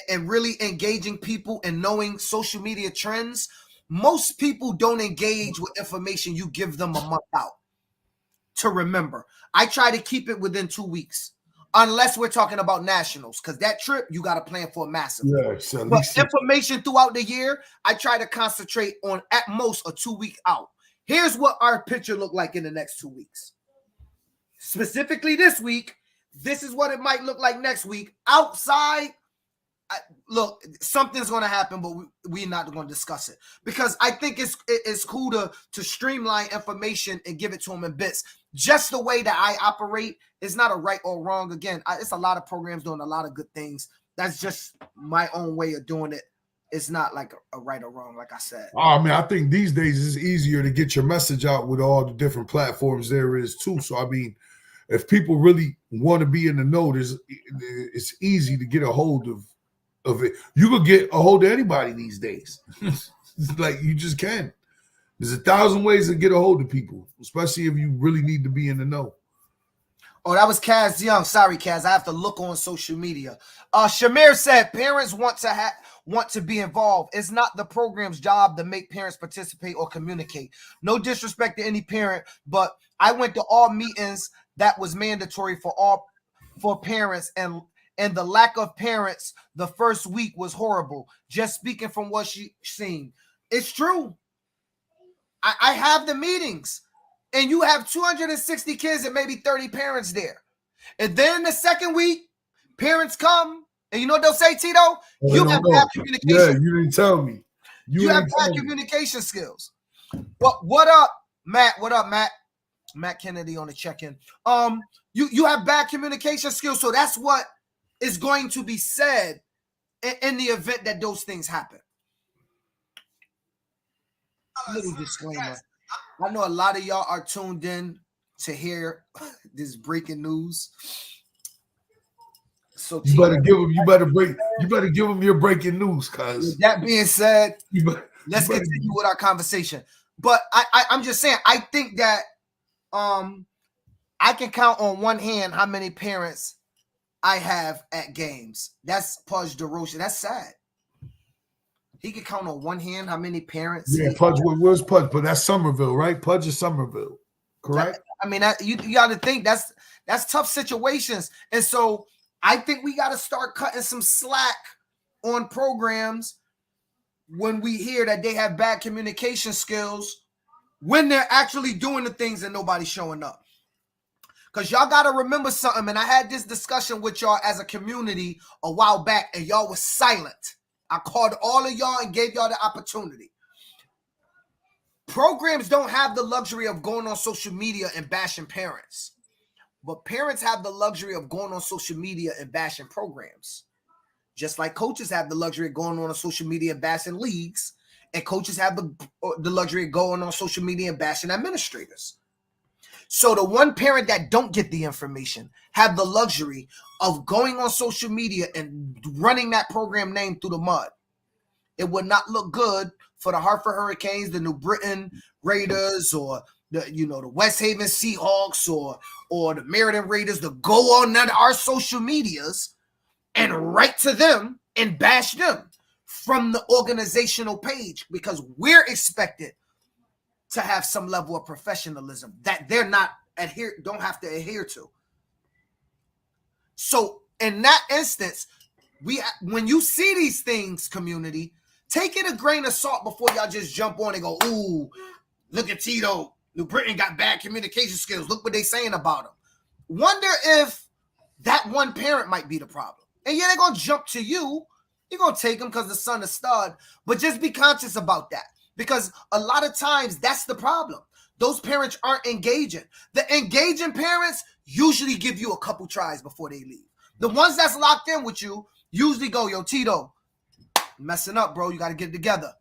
and really engaging people and knowing social media trends, most people don't engage with information you give them a month out to remember. I try to keep it within 2 weeks, unless we're talking about nationals, because that trip you got to plan for massive. Yes, but information throughout the year, I try to concentrate on at most a 2 week out. Here's what our picture look like in the next 2 weeks. Specifically this week, this is what it might look like next week. Outside, look, something's going to happen, but we're not going to discuss it because I think it's cool to streamline information and give it to them in bits. Just the way that I operate is not a right or wrong. Again, it's a lot of programs doing a lot of good things. That's just my own way of doing it. it's not like a right or wrong, like I said. I mean, I think these days it's easier to get your message out with all the different platforms there is too. So I mean, if people really want to be in the know, it's easy to get a hold of it. You could get a hold of anybody these days. It's like you just can. There's 1,000 ways to get a hold of people, especially if you really need to be in the know. Oh, that was Kaz Young. Sorry, Kaz. I have to look on social media. Shamir said parents want to be involved. It's not the program's job to make parents participate or communicate. No disrespect to any parent, but I went to all meetings that was mandatory for parents, and the lack of parents the first week was horrible. Just speaking from what she seen. It's true. I have the meetings. And you have 260 kids and maybe 30 parents there. And then the second week, parents come, and you know what they'll say, Tito? You have bad communication. Yeah, you didn't tell me. You have bad communication skills. What up, Matt? What up, Matt? Matt Kennedy on the check-in. You have bad communication skills, so that's what is going to be said in the event that those things happen. Little disclaimer. I know a lot of y'all are tuned in to hear this breaking news. So you better give them your breaking news, cuz. With that being said, let's continue with our conversation. But I'm just saying, I think that I can count on one hand how many parents I have at games. That's Pudge DeRocha. That's sad. He can count on one hand how many parents. Yeah, Pudge. Where's Pudge? But that's Somerville, right? Pudge is Somerville, correct? I mean, you got to think that's tough situations, and so I think we got to start cutting some slack on programs when we hear that they have bad communication skills when they're actually doing the things and nobody's showing up. Because y'all got to remember something, and I had this discussion with y'all as a community a while back, and y'all was silent. I called all of y'all and gave y'all the opportunity. Programs don't have the luxury of going on social media and bashing parents, but parents have the luxury of going on social media and bashing programs. Just like coaches have the luxury of going on social media and bashing leagues, and coaches have the luxury of going on social media and bashing administrators. So the one parent that don't get the information have the luxury of going on social media and running that program name through the mud. It would not look good for the Hartford Hurricanes, the New Britain Raiders, or the West Haven Seahawks, or the Meriden Raiders to go on our social medias and write to them and bash them from the organizational page, because we're expected to have some level of professionalism that they're don't have to adhere to. So in that instance, when you see these things, community, take it a grain of salt before y'all just jump on and go, ooh, look at Tito. New Britain got bad communication skills. Look what they're saying about him. Wonder if that one parent might be the problem. And yeah, they're going to jump to you. You're going to take them because the son is stud. But just be conscious about that. Because a lot of times that's the problem. Those parents aren't engaging. The engaging parents usually give you a couple tries before they leave. The ones that's locked in with you usually go, yo, Tito, you messing up, bro. You got to get it together.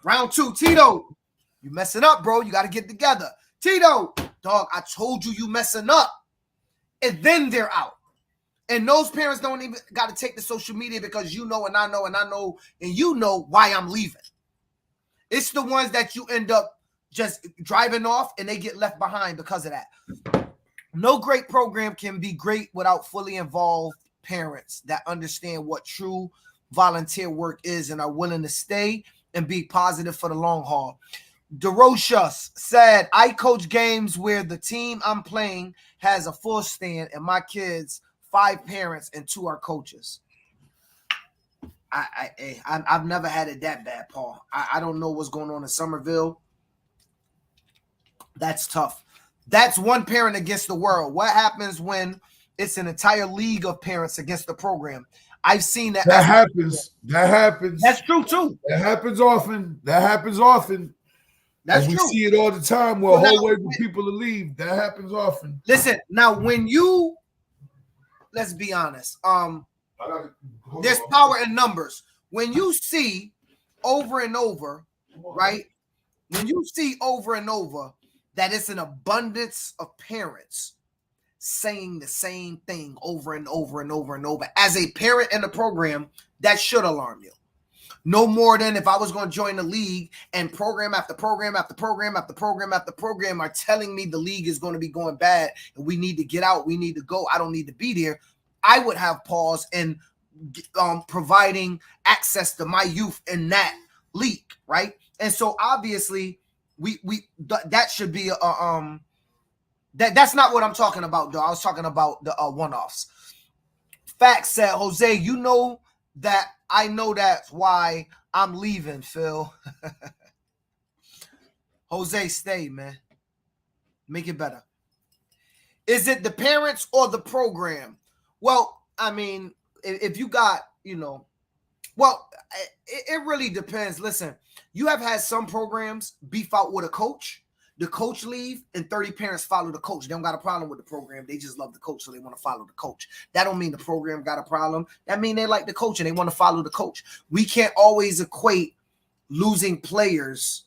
Round 2, Tito, you messing up, bro. You got to get it together. Tito, dog, I told you messing up. And then they're out. And those parents don't even got to take the social media because you know and I know and I know and you know why I'm leaving. It's the ones that you end up just driving off and they get left behind because of that. No great program can be great without fully involved parents that understand what true volunteer work is and are willing to stay and be positive for the long haul. DeRocha said, I coach games where the team I'm playing has a full stand and my kids, 5 parents and 2 are coaches. I've never had it that bad, Paul. I don't know what's going on in Somerville. That's tough. That's one parent against the world. What happens when it's an entire league of parents against the program? I've seen that. That happens. That's true too. That happens often. That's true. We see it all the time where a whole wave of people to leave. That happens often. Listen, now let's be honest. There's power in numbers. When you see over and over, right? When you see over and over that it's an abundance of parents saying the same thing over and over and over and over, as a parent in the program, that should alarm you. No more than if I was going to join the league and program after program after program after program after program are telling me the league is going to be going bad and we need to get out, we need to go, I don't need to be there. I would have pause in providing access to my youth in that league, right? And so obviously that should be that's not what I'm talking about, though. I was talking about the one-offs. Fact said, Jose, you know that I know that's why I'm leaving, Phil. Jose, stay, man. Make it better. Is it the parents or the program? Well, I mean, if you got, well, it really depends. Listen, you have had some programs beef out with a coach. The coach leave and 30 parents follow the coach. They don't got a problem with the program. They just love the coach, so they want to follow the coach. That don't mean the program got a problem. That mean they like the coach and they want to follow the coach. We can't always equate losing players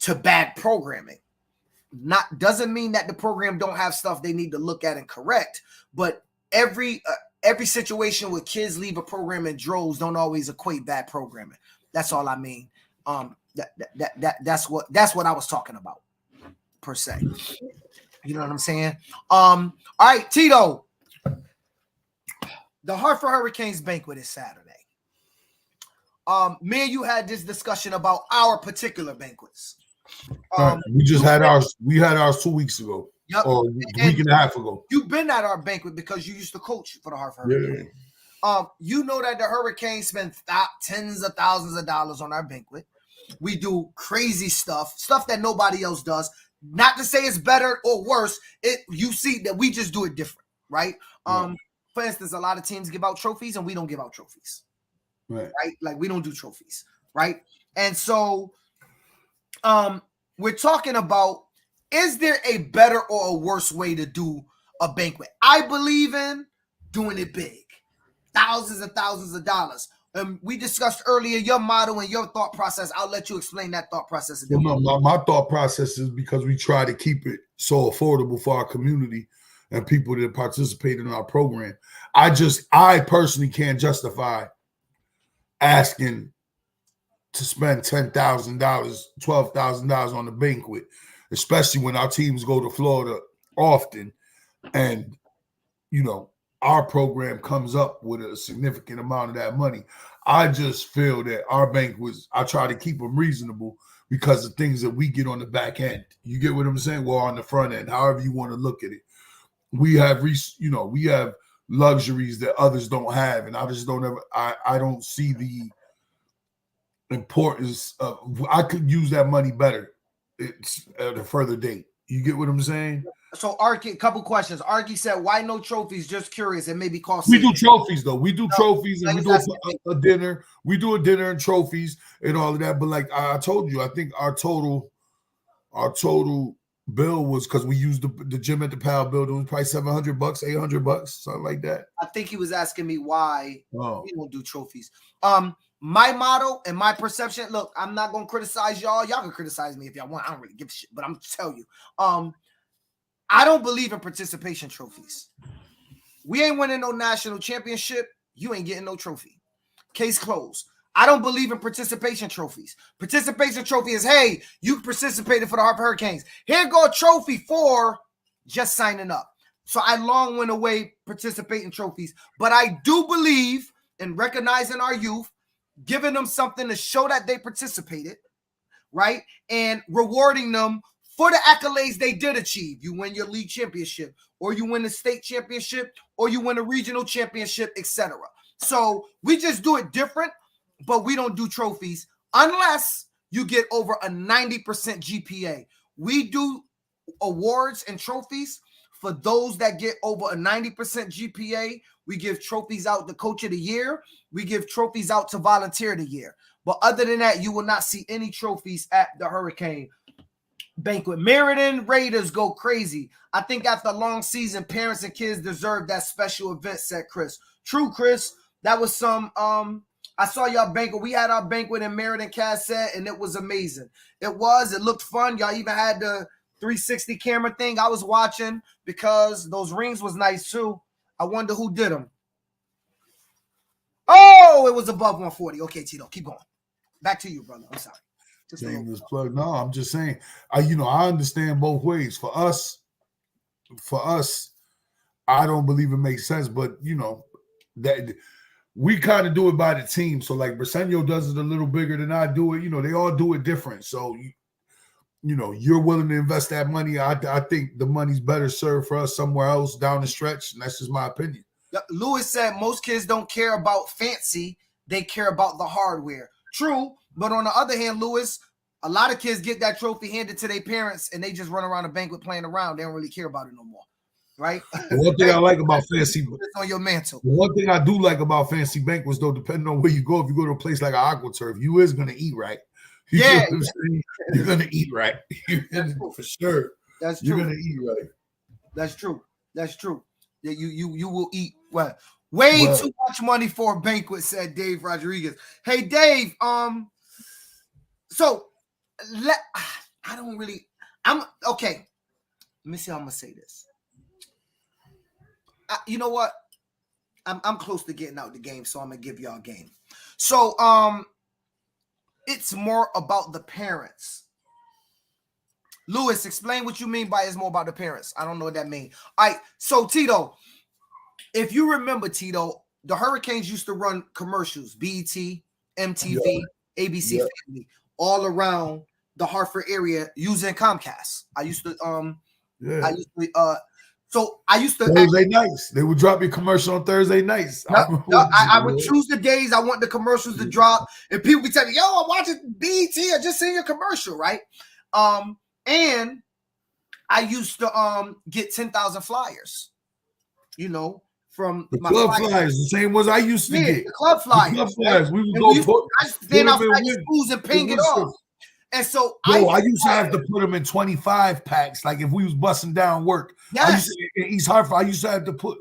to bad programming. Doesn't mean that the program don't have stuff they need to look at and correct, but every situation where kids leave a program in droves don't always equate bad programming. That's all I mean. That's what I was talking about. Per se, you know what I'm saying? All right, Tito. The Hartford Hurricanes banquet is Saturday. Me and you had this discussion about our particular banquets. We just had ours. We had ours 2 weeks ago. Yep. Or a week and a half ago. You've been at our banquet because you used to coach for the Hartford Hurricanes. Yeah. You know that the Hurricanes spend tens of thousands of dollars on our banquet. We do crazy stuff that nobody else does. Not to say it's better or worse. You see that we just do it different, right? For instance, a lot of teams give out trophies and we don't give out trophies, right? Like we don't do trophies, right? And so, we're talking about, is there a better or a worse way to do a banquet? I believe in doing it big, thousands and thousands of dollars. We discussed earlier your motto and your thought process. I'll let you explain that thought process. Well, no, my thought process is because we try to keep it so affordable for our community and people that participate in our program. I personally can't justify asking to spend $10,000, $12,000 on the banquet, especially when our teams go to Florida often, and our program comes up with a significant amount of that money. I just feel that our banquets, I try to keep them reasonable because of things that we get on the back end. You get what I'm saying? Well, on the front end, however you want to look at it. We have, we have luxuries that others don't have, and I just don't ever. I don't see the importance of. I could use that money better. It's at a further date. You get what I'm saying? So, Arky, a couple questions. Arky said, "Why no trophies? Just curious. It may be cost. We do trophies though. We do trophies, and we do a dinner. We do a dinner and trophies and all of that. But like I told you, I think our total bill was, because we used the gym at the Powell building, was probably $700, $800, something like that. I think he was asking me why we don't do trophies. My motto and my perception. Look, I'm not gonna criticize y'all. Y'all can criticize me if y'all want. I don't really give a shit. But I'm gonna tell you, I don't believe in participation trophies. We ain't winning no national championship. You ain't getting no trophy. Case closed. I don't believe in participation trophies. Participation trophy is, hey, you participated for the Hartford Hurricanes. Here go a trophy for just signing up. So I long went away participating trophies. But I do believe in recognizing our youth, giving them something to show that they participated, right? And rewarding them for the accolades they did achieve. You win your league championship, or you win the state championship, or you win a regional championship, etc. So we just do it different, but we don't do trophies unless you get over a 90% GPA. We do awards and trophies for those that get over a 90% GPA. We give trophies out to Coach of the Year. We give trophies out to Volunteer of the Year. But other than that, you will not see any trophies at the Hurricane banquet. Meriden Raiders go crazy. I think after a long season, parents and kids deserve that special event, said Chris. True, Chris. That was some I saw y'all banquet. We had our banquet in Meriden Cassette, and it was amazing. It looked fun. Y'all even had the 360 camera thing. I was watching because those rings was nice too. I wonder who did them. Oh, it was above 140. Okay, Tito, keep going. Back to you, brother. I'm sorry. Shameless plug. No, I'm just saying. I understand both ways. For us, I don't believe it makes sense, but that we kind of do it by the team. So like Briseño does it a little bigger than I do it. They all do it different. So you're willing to invest that money. I think the money's better served for us somewhere else down the stretch, and that's just my opinion. Lewis said most kids don't care about fancy; they care about the hardware. True, but on the other hand, Lewis, a lot of kids get that trophy handed to their parents, and they just run around a banquet playing around. They don't really care about it no more. Right. One thing I like about fancy on your mantle. One thing I do like about fancy banquets, though, depending on where you go, if you go to a place like an AquaTurf, you is gonna eat right. You're gonna eat right. For sure. That's true. You're gonna eat right. That's true. That's true. Yeah, you will eat well. Way too much money for a banquet, said Dave Rodriguez. Hey Dave, so I'm okay. Let me see how I'm gonna say this. You know what? I'm close to getting out the game, so I'm gonna give y'all a game. So it's more about the parents. Lewis, explain what you mean by it's more about the parents. I don't know what that means. All right, so Tito, if you remember, Tito, the Hurricanes used to run commercials, BET, MTV, ABC Family, all around the Hartford area using Comcast. I used to Thursday nights. They would drop your commercial on Thursday nights. I would choose the days I want the commercials to drop, and people be telling me, "Yo, I'm watching BET. I just seen your commercial, right?" And I used to get 10,000 flyers, from the club flyers, the same ones I used to get. The club flyers. The club flyers. We would I used to stand outside schools and ping it off. And so I used to have to put them in 25 packs. Like if we was busting down work, in East Hartford, I used to have to put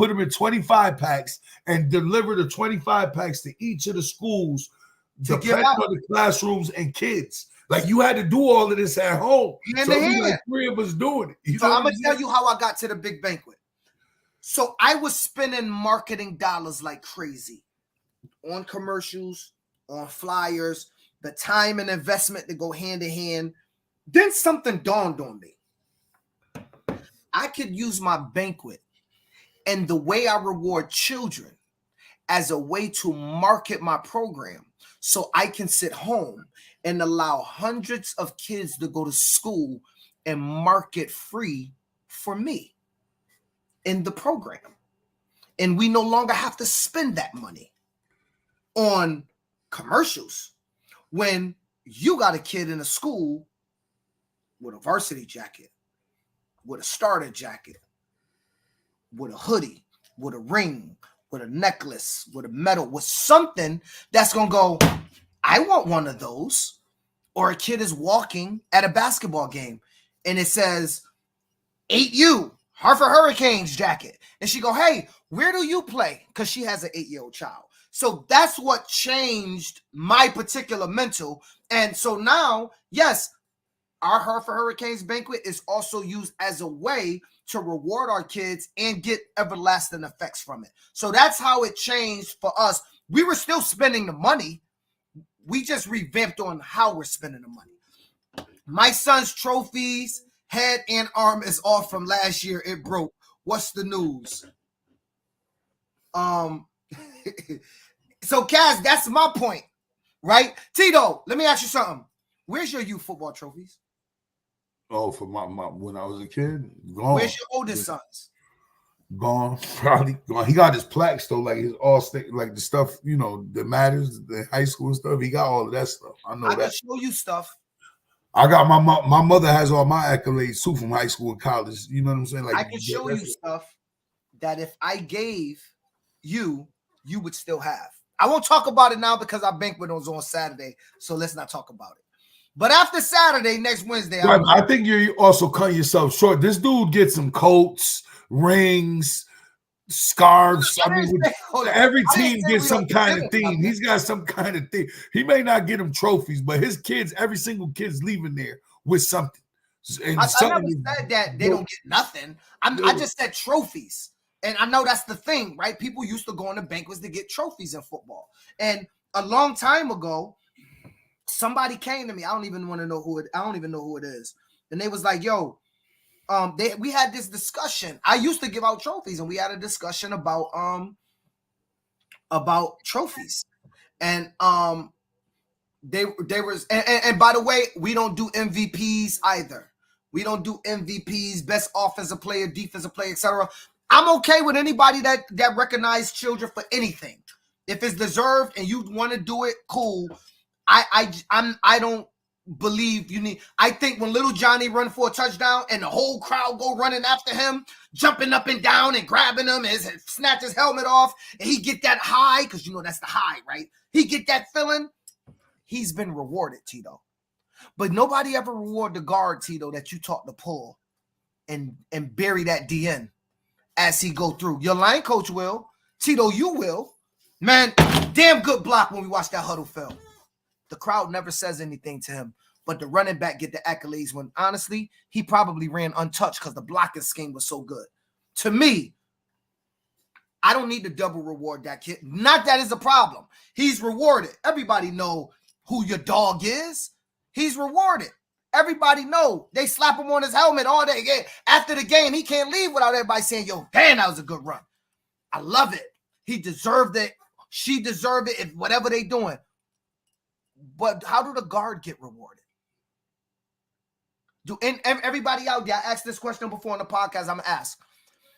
them in 25 packs and deliver the 25 packs to each of the schools, depending on the classrooms and kids. Like you had to do all of this at home. So like 3 of us doing it. So I'm gonna tell you how I got to the big banquet. So I was spending marketing dollars like crazy on commercials, on flyers. The time and investment to go hand in hand. Then something dawned on me. I could use my banquet and the way I reward children as a way to market my program so I can sit home and allow hundreds of kids to go to school and market free for me in the program. And we no longer have to spend that money on commercials. When you got a kid in a school with a varsity jacket, with a starter jacket, with a hoodie, with a ring, with a necklace, with a medal, with something that's going to go, I want one of those. Or a kid is walking at a basketball game and it says, 8U, Hartford Hurricanes jacket. And she go, hey, where do you play? Because she has an 8-year-old child. So that's what changed my particular mental. And so now, yes, our Hartford Hurricanes banquet is also used as a way to reward our kids and get everlasting effects from it. So that's how it changed for us. We were still spending the money. We just revamped on how we're spending the money. My son's trophies, head and arm is off from last year. It broke. What's the news? So, Kaz, that's my point, right? Tito, let me ask you something. Where's your youth football trophies? Oh, for my when I was a kid, gone. Where's your oldest sons? Gone, probably gone. He got his plaques though, like his all state, like the stuff that matters, the high school stuff. He got all of that stuff. I know that. I can show you stuff. I got my mother has all my accolades too from high school and college. You know what I'm saying? Like I can show you stuff that if I gave you, you would still have. I won't talk about it now because our banquet was on Saturday, so let's not talk about it. But after Saturday, next Wednesday, I think you're also cutting yourself short. This dude gets some coats, rings, scarves. I mean, every team gets some kind of theme. He's got some kind of thing. He may not get them trophies, but his kids, every single kid's leaving there with something. And I never said that they don't get nothing. I just said trophies. And I know that's the thing, right? People used to go on the banquets to get trophies in football. And a long time ago, somebody came to me. I don't even know who it is. And they was like, yo, we had this discussion. I used to give out trophies, and we had a discussion about trophies. And they was and by the way, we don't do MVPs either. We don't do MVPs, best offensive player, defensive player, etc. I'm okay with anybody that recognize children for anything. If it's deserved and you want to do it, cool. I don't believe you need. I think when little Johnny run for a touchdown and the whole crowd go running after him, jumping up and down and grabbing him, and snatch his helmet off, and he get that high, because you know that's the high, right? He get that feeling. He's been rewarded, Tito. But nobody ever reward the guard, Tito, that you taught to pull and bury that DN as he go through. Your line coach will. Tito, you will. Man, damn good block when we watch that huddle film. The crowd never says anything to him, but the running back get the accolades when, honestly, he probably ran untouched because the blocking scheme was so good. To me, I don't need to double reward that kid. Not that is a problem. He's rewarded. Everybody know who your dog is. He's rewarded. Everybody know. They slap him on his helmet all day. After the game, he can't leave without everybody saying, yo, damn, that was a good run. I love it. He deserved it. She deserved it, if whatever they doing. But how do the guard get rewarded? And everybody out there, I asked this question before on the podcast, I'm going to ask.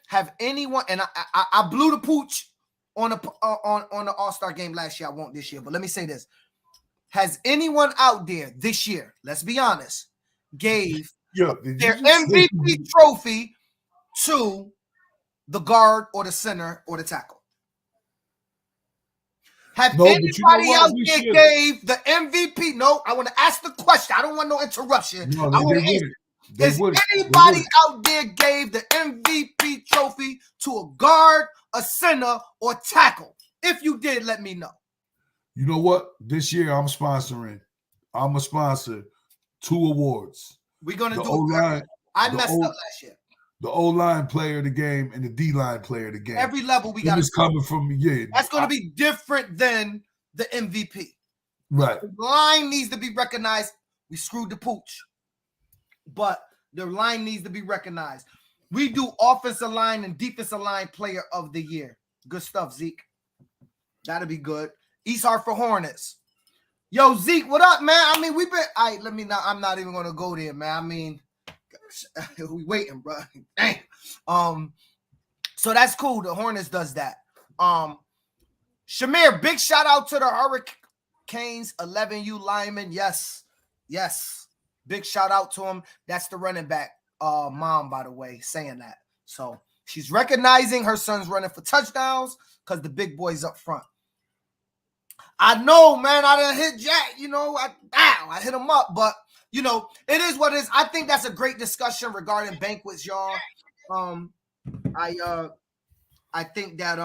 Have anyone, and I blew the pooch on the All-Star game last year. I won't this year, but let me say this. Has anyone out there this year, let's be honest, gave their MVP trophy to the guard or the center or the tackle? Have anybody out there gave the MVP? No, I want to ask the question. I don't want no interruption. No, I want to answer. Has anybody out there gave the MVP trophy to a guard, a center, or tackle? If you did, let me know. You know what? This year I'm sponsoring. I'm a sponsor 2 awards. We're going to do it. I messed up last year. The O-line player of the game and the D-line player of the game. Every level we got. It's coming from me. Yeah. That's going to be different than the MVP. Right. The line needs to be recognized. We screwed the pooch. But the line needs to be recognized. We do offensive line and defensive line player of the year. Good stuff, Zeke. That'll be good. East Hartford Hornets. Yo, Zeke, what up, man? I mean, I'm not even gonna go there, man. I mean, we waiting, bro. Dang. So that's cool. The Hornets does that. Shamir, big shout out to the Hurricanes 11U lineman. Yes. Big shout out to him. That's the running back mom, by the way, saying that. So she's recognizing her son's running for touchdowns because the big boy's up front. I know, man. I didn't hit Jack. You know, I hit him up, but you know, it is what it is. I think that's a great discussion regarding banquets, y'all. I think that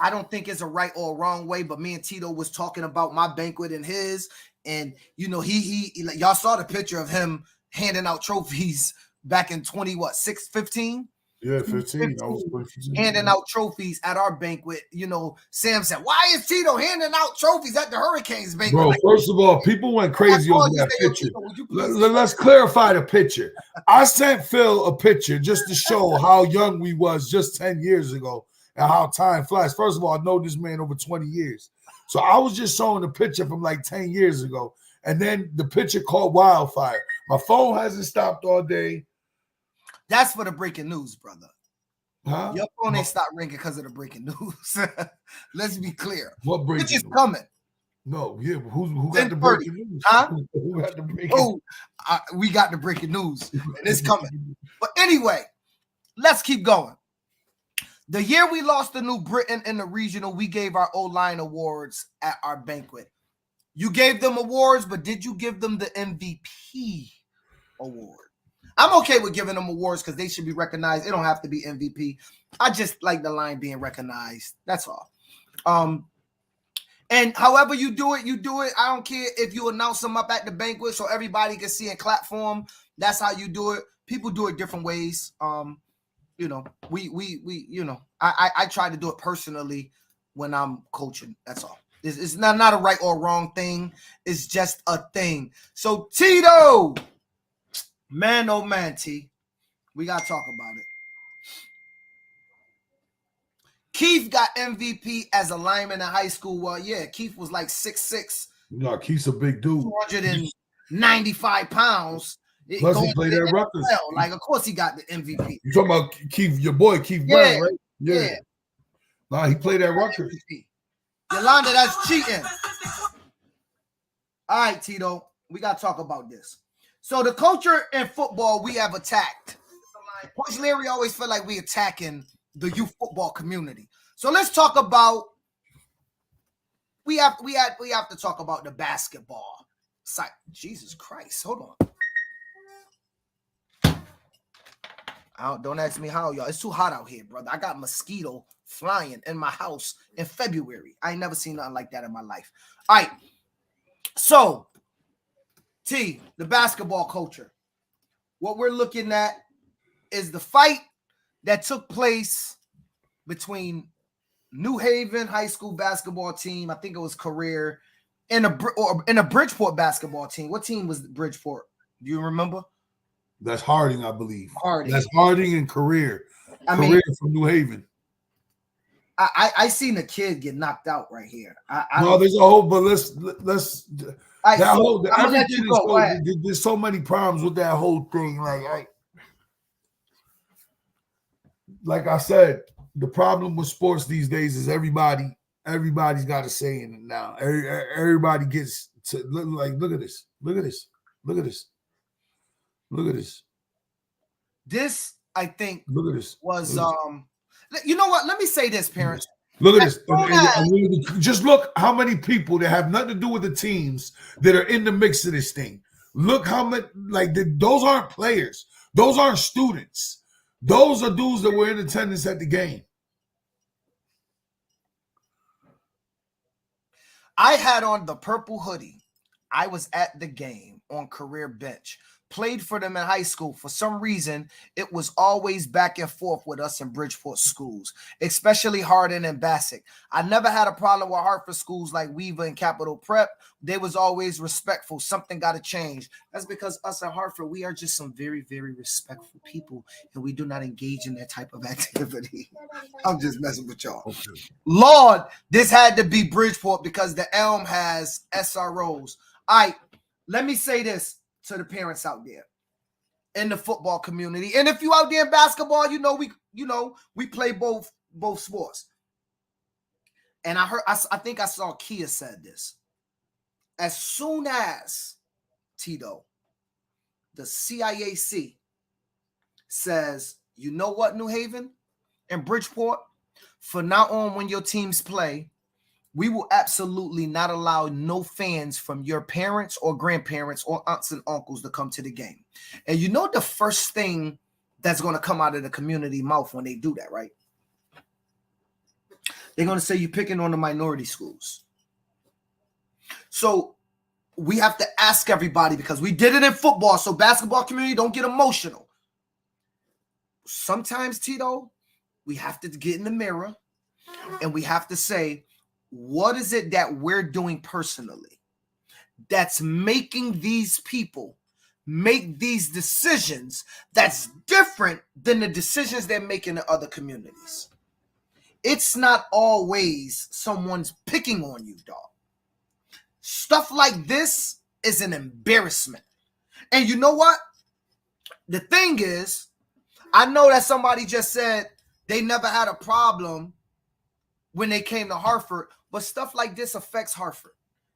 I don't think it's a right or a wrong way, but me and Tito was talking about my banquet and his, and you know, he y'all saw the picture of him handing out trophies back in 15? Yeah, 15. I was 15. Handing out trophies at our banquet. You know, Sam said, why is Tito handing out trophies at the Hurricanes banquet? Bro, first of all, people went crazy over that picture. Let's clarify the picture. I sent Phil a picture just to show how young we was just 10 years ago and how time flies. First of all, I know this man over 20 years. So I was just showing a picture from like 10 years ago. And then the picture caught wildfire. My phone hasn't stopped all day. That's for the breaking news, brother. Huh? Your phone ain't stopped ringing because of the breaking news. Let's be clear. What breaking news? Which is coming. No, yeah, who got the breaking news? Huh? Who got the breaking news? We got the breaking news, and it's coming. But anyway, let's keep going. The year we lost to New Britain in the regional, we gave our O-line awards at our banquet. You gave them awards, but did you give them the MVP award? I'm okay with giving them awards because they should be recognized. It don't have to be MVP. I just like the line being recognized. That's all. And however you do it, you do it. I don't care if you announce them up at the banquet so everybody can see and clap for them. That's how you do it. People do it different ways. You know, we you know, I try to do it personally when I'm coaching. That's all. It's not a right or wrong thing. It's just a thing. So Tito, man, oh man, T, we gotta talk about it. Keith got MVP as a lineman in high school. Well, yeah, Keith was like 6'6". No, Keith's a big dude. 295 pounds. Plus, he played at Rutgers. Like, of course, he got the MVP. You talking about Keith, your boy Keith Brown, right? Yeah. Nah, he played at Rutgers. Yolanda, that's cheating. All right, Tito, we got to talk about this. So the culture in football we have attacked. Coach Larry always felt like we attacking the youth football community. So let's talk about. We have to talk about the basketball side. Jesus Christ, hold on. Don't ask me how, y'all. It's too hot out here, brother. I got mosquito flying in my house in February. I ain't never seen nothing like that in my life. All right. So, T, the basketball culture. What we're looking at is the fight that took place between New Haven high school basketball team, I think it was Career, and a Bridgeport basketball team. What team was Bridgeport? Do you remember? That's Harding, I believe. Harding. That's Harding and Career. Career from New Haven. I seen a kid get knocked out right here. No, there's a whole, but let's there's so many problems with that whole thing. Like I said, the problem with sports these days is everybody's got a say in it now. Everybody gets to look at this. This, I think, was you know what? Let me say this, parents. Look at this. And just look how many people that have nothing to do with the teams that are in the mix of this thing. Look how many, those aren't players. Those aren't students. Those are dudes that were in attendance at the game. I had on the purple hoodie. I was at the game on Career bench. Played for them in high school. For some reason, it was always back and forth with us in Bridgeport schools, especially Hardin and Bassick. I never had a problem with Hartford schools like Weaver and Capital Prep. They was always respectful. Something got to change. That's because us at Hartford, we are just some very, very respectful people, and we do not engage in that type of activity. I'm just messing with y'all. Okay. Lord, this had to be Bridgeport because the Elm has SROs. All right, let me say this to the parents out there in the football community. And if you out there in basketball, we play both sports. And I think I saw Kia said this. As soon as, Tito, the CIAC says, you know what, New Haven and Bridgeport, for now on when your teams play, we will absolutely not allow no fans from your parents or grandparents or aunts and uncles to come to the game. And you know the first thing that's going to come out of the community mouth when they do that, right? They're going to say you're picking on the minority schools. So we have to ask everybody, because we did it in football, so basketball community, don't get emotional. Sometimes, Tito, we have to get in the mirror and we have to say, what is it that we're doing personally that's making these people make these decisions that's different than the decisions they're making in other communities? It's not always someone's picking on you, dog. Stuff like this is an embarrassment. And you know what? The thing is, I know that somebody just said they never had a problem when they came to Hartford, but stuff like this affects Hartford.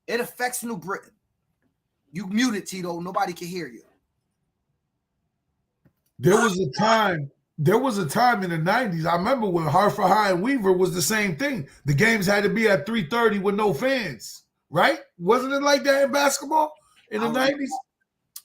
It affects New Britain. You muted, Tito. Nobody can hear you. There was a time in the 90s. I remember when Hartford High and Weaver was the same thing. The games had to be at 3:30 with no fans, right? Wasn't it like that in basketball in the 90s?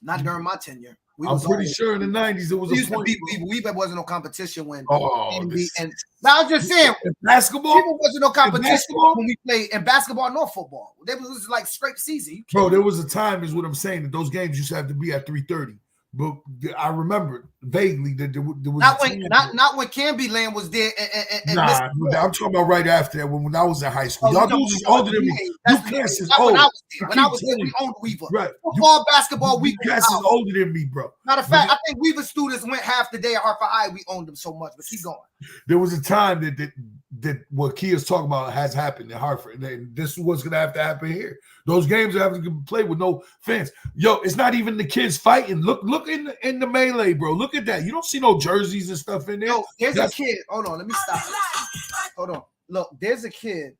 Not during my tenure. I'm pretty sure in the 90s there was a point. We wasn't no competition when. And I was just saying, basketball. People wasn't no competition when we played in basketball nor football. There was like straight season. Bro, there was a time, is what I'm saying, that those games used to have to be at 3:30. But I remember vaguely that there was not when Canbyland was there. Nah, I'm talking about right after that when I was in high school. Y'all dudes is older than me. UCAS is old. When I was there, we owned Weaver. Right. Football, basketball, UCAS is older than me, bro. Matter of fact, I think Weaver students went half the day at Hartford High. We owned them so much, but keep going. There was a time that what Kia's talking about has happened in Hartford, and this is what's gonna have to happen here. Those games are having to play with no fans. Yo, it's not even the kids fighting. Look in the melee, bro. Look at that. You don't see no jerseys and stuff in there. Yo, there's a kid. Hold on, let me stop. Hold on. Look, there's a kid,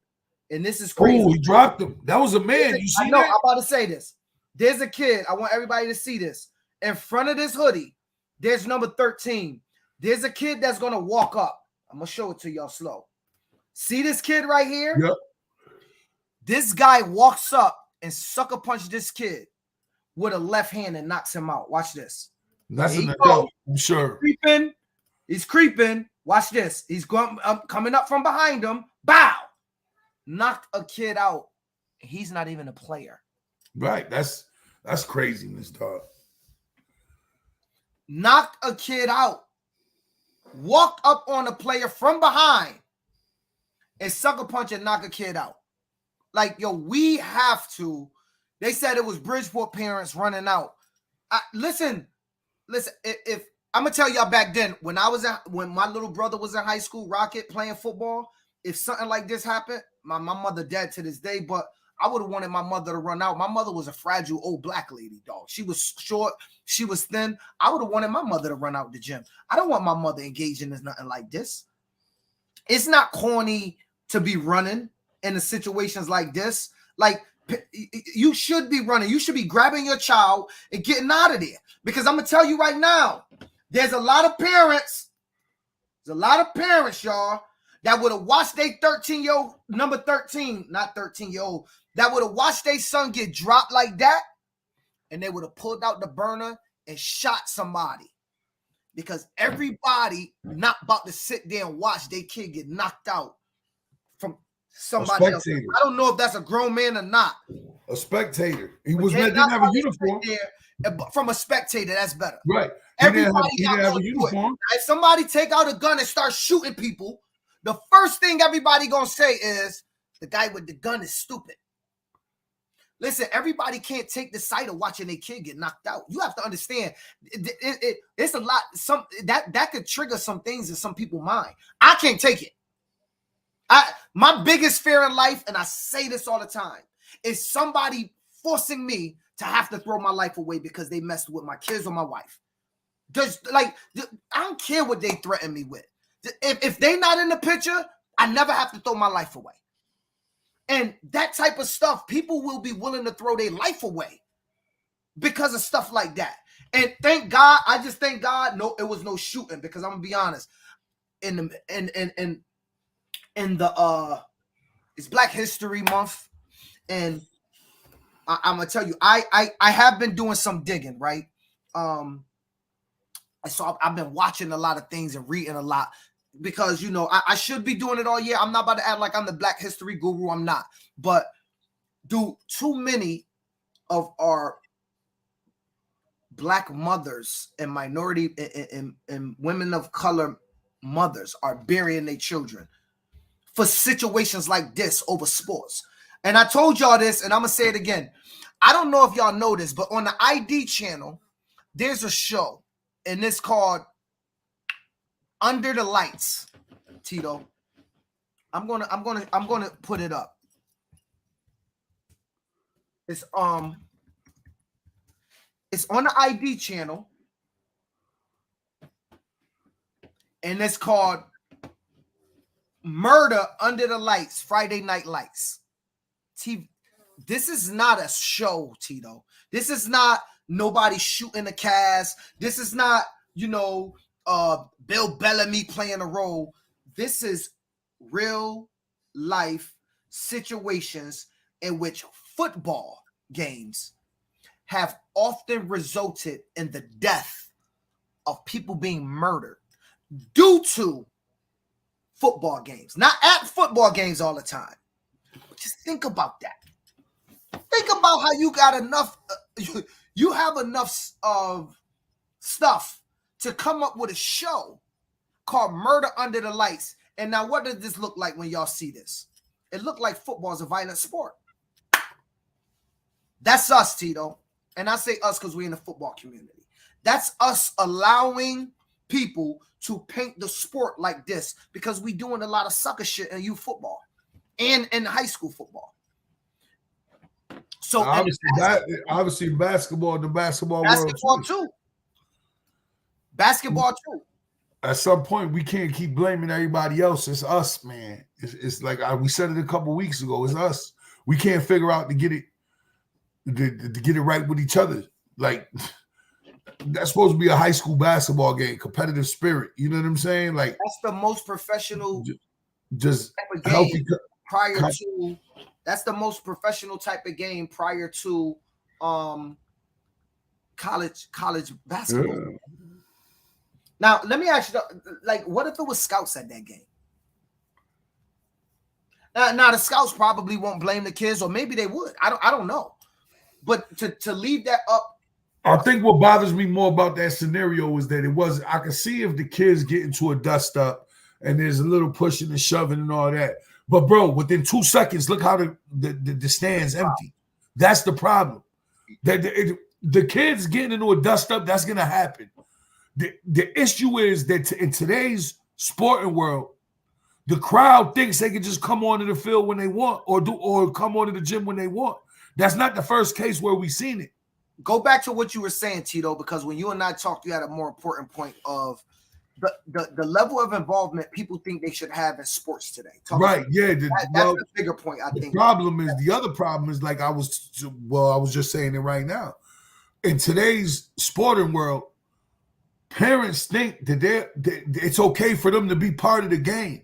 and this is crazy. Oh, he dropped him. That was a man. You see that? I'm about to say this. There's a kid. I want everybody to see this. In front of this hoodie, there's number 13. There's a kid that's gonna walk up. I'm gonna show it to y'all slow. See this kid right here? Yep. This guy walks up and sucker punch this kid with a left hand and knocks him out. Watch this. That's an adult, I'm sure. He's creeping. Watch this. He's going coming up from behind him. Bow. Knocked a kid out. He's not even a player. Right. That's craziness, dog. Knocked a kid out. Walked up on a player from behind and sucker punch and knock a kid out. Like, yo, we have to. They said it was Bridgeport parents running out. Listen. If I'm gonna tell y'all back then, when my little brother was in high school, Rocket playing football, if something like this happened, my mother dead to this day, but I would have wanted my mother to run out. My mother was a fragile old black lady, dog. She was short, she was thin. I would have wanted my mother to run out the gym. I don't want my mother engaging in nothing like this. It's not corny to be running in the situations like this. Like, you should be running. You should be grabbing your child and getting out of there. Because I'm going to tell you right now, there's a lot of parents, y'all, that would have watched their 13-year-old, number 13, not 13-year-old, that would have watched their son get dropped like that, and they would have pulled out the burner and shot somebody. Because everybody not about to sit there and watch their kid get knocked out from somebody else. I don't know if that's a grown man or not. A spectator. He didn't have a uniform. From a spectator, that's better. Right. Everybody didn't have a uniform. If somebody take out a gun and start shooting people, the first thing everybody gonna say is the guy with the gun is stupid. Listen, everybody can't take the sight of watching a kid get knocked out. You have to understand, it's a lot. That could trigger some things in some people's mind. I can't take it. My biggest fear in life, and I say this all the time, is somebody forcing me to have to throw my life away because they messed with my kids or my wife. Just like, I don't care what they threaten me with. If they're not in the picture, I never have to throw my life away. And that type of stuff, people will be willing to throw their life away because of stuff like that. And thank God, I just thank God, no, it was no shooting, because I'm gonna be honest. It's Black History Month, and I'm gonna tell you, I have been doing some digging, right? So I've been watching a lot of things and reading a lot, because, you know, I should be doing it all year. I'm not about to act like I'm the Black History guru. I'm not. But too many of our Black mothers and minority and women of color mothers are burying their children for situations like this over sports. And I told y'all this, and I'm going to say it again. I don't know if y'all know this, but on the ID channel, there's a show, and it's called Under the Lights. Tito, I'm gonna put it up. It's on the ID channel, and it's called Murder Under the Lights, Friday Night Lights. TV. This is not a show, Tito. This is not nobody shooting a cast. This is not, you know, Bill Bellamy playing a role. This is real life situations in which football games have often resulted in the death of people being murdered due to football games. Not at football games all the time. But just think about that. Think about how you got enough, you have enough of stuff to come up with a show called Murder Under the Lights. And now what does this look like when y'all see this? It looked like football is a violent sport. That's us, Tito. And I say us because we're in the football community. That's us allowing people to paint the sport like this because we doing a lot of sucker shit in youth football and in high school football. So obviously basketball, the basketball world too. Basketball too. At some point, we can't keep blaming everybody else. It's us, man. It's like we said it a couple weeks ago. It's us. We can't figure out to get it right with each other. Like that's supposed to be a high school basketball game, competitive spirit. You know what I'm saying? Like that's the most professional, just healthy prior to. That's the most professional type of game prior to college basketball. Yeah. Now, let me ask you, like, what if it was scouts at that game? Now the scouts probably won't blame the kids, or maybe they would. I don't know. But to leave that up. I think what bothers me more about that scenario is that I can see if the kids get into a dust up and there's a little pushing and shoving and all that. But bro, within 2 seconds, look how the stand's empty. That's the problem. The kids getting into a dust up, that's gonna happen. The issue is that in today's sporting world, the crowd thinks they can just come onto the field when they want or come onto the gym when they want. That's not the first case where we've seen it. Go back to what you were saying, Tito, because when you and I talked, you had a more important point of the level of involvement people think they should have in sports today. Right, yeah. That's the bigger point, I think. The other problem is like I was just saying it right now. In today's sporting world, parents think that it's okay for them to be part of the game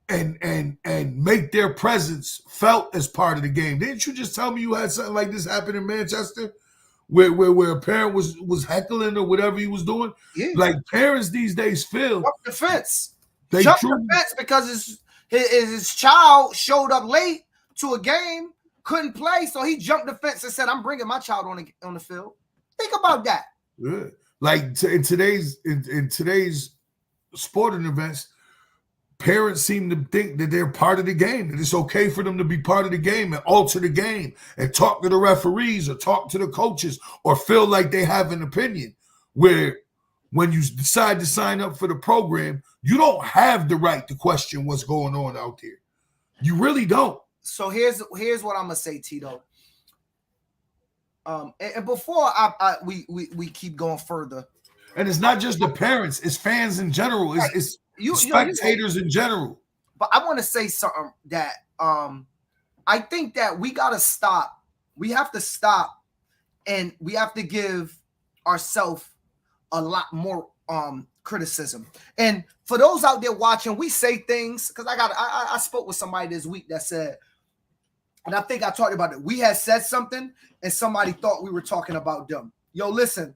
and make their presence felt as part of the game. Didn't you just tell me you had something like this happen in Manchester? Where a parent was heckling or whatever he was doing. Yeah. Like parents these days feel jump the fence. Jump the fence because his child showed up late to a game, couldn't play, so he jumped the fence and said, "I'm bringing my child on the field." Think about that. Yeah. Like in today's sporting events, parents seem to think that they're part of the game, that it's okay for them to be part of the game and alter the game and talk to the referees or talk to the coaches or feel like they have an opinion. Where when you decide to sign up for the program, you don't have the right to question what's going on out there. You really don't. So here's what I'm gonna say, Tito. And before we keep going further, and it's not just the parents; it's fans in general. It's spectators in general. But I want to say something that I think that we gotta stop. We have to stop, and we have to give ourselves a lot more criticism. And for those out there watching, we say things because I spoke with somebody this week that said, and I think I talked about it. We had said something, and somebody thought we were talking about them. Yo, listen,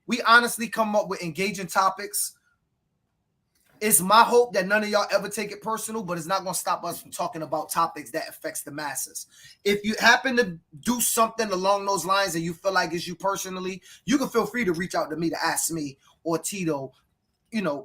we honestly come up with engaging topics. It's my hope that none of y'all ever take it personal, but it's not going to stop us from talking about topics that affects the masses. If you happen to do something along those lines and you feel like it's you personally, you can feel free to reach out to me to ask me or Tito,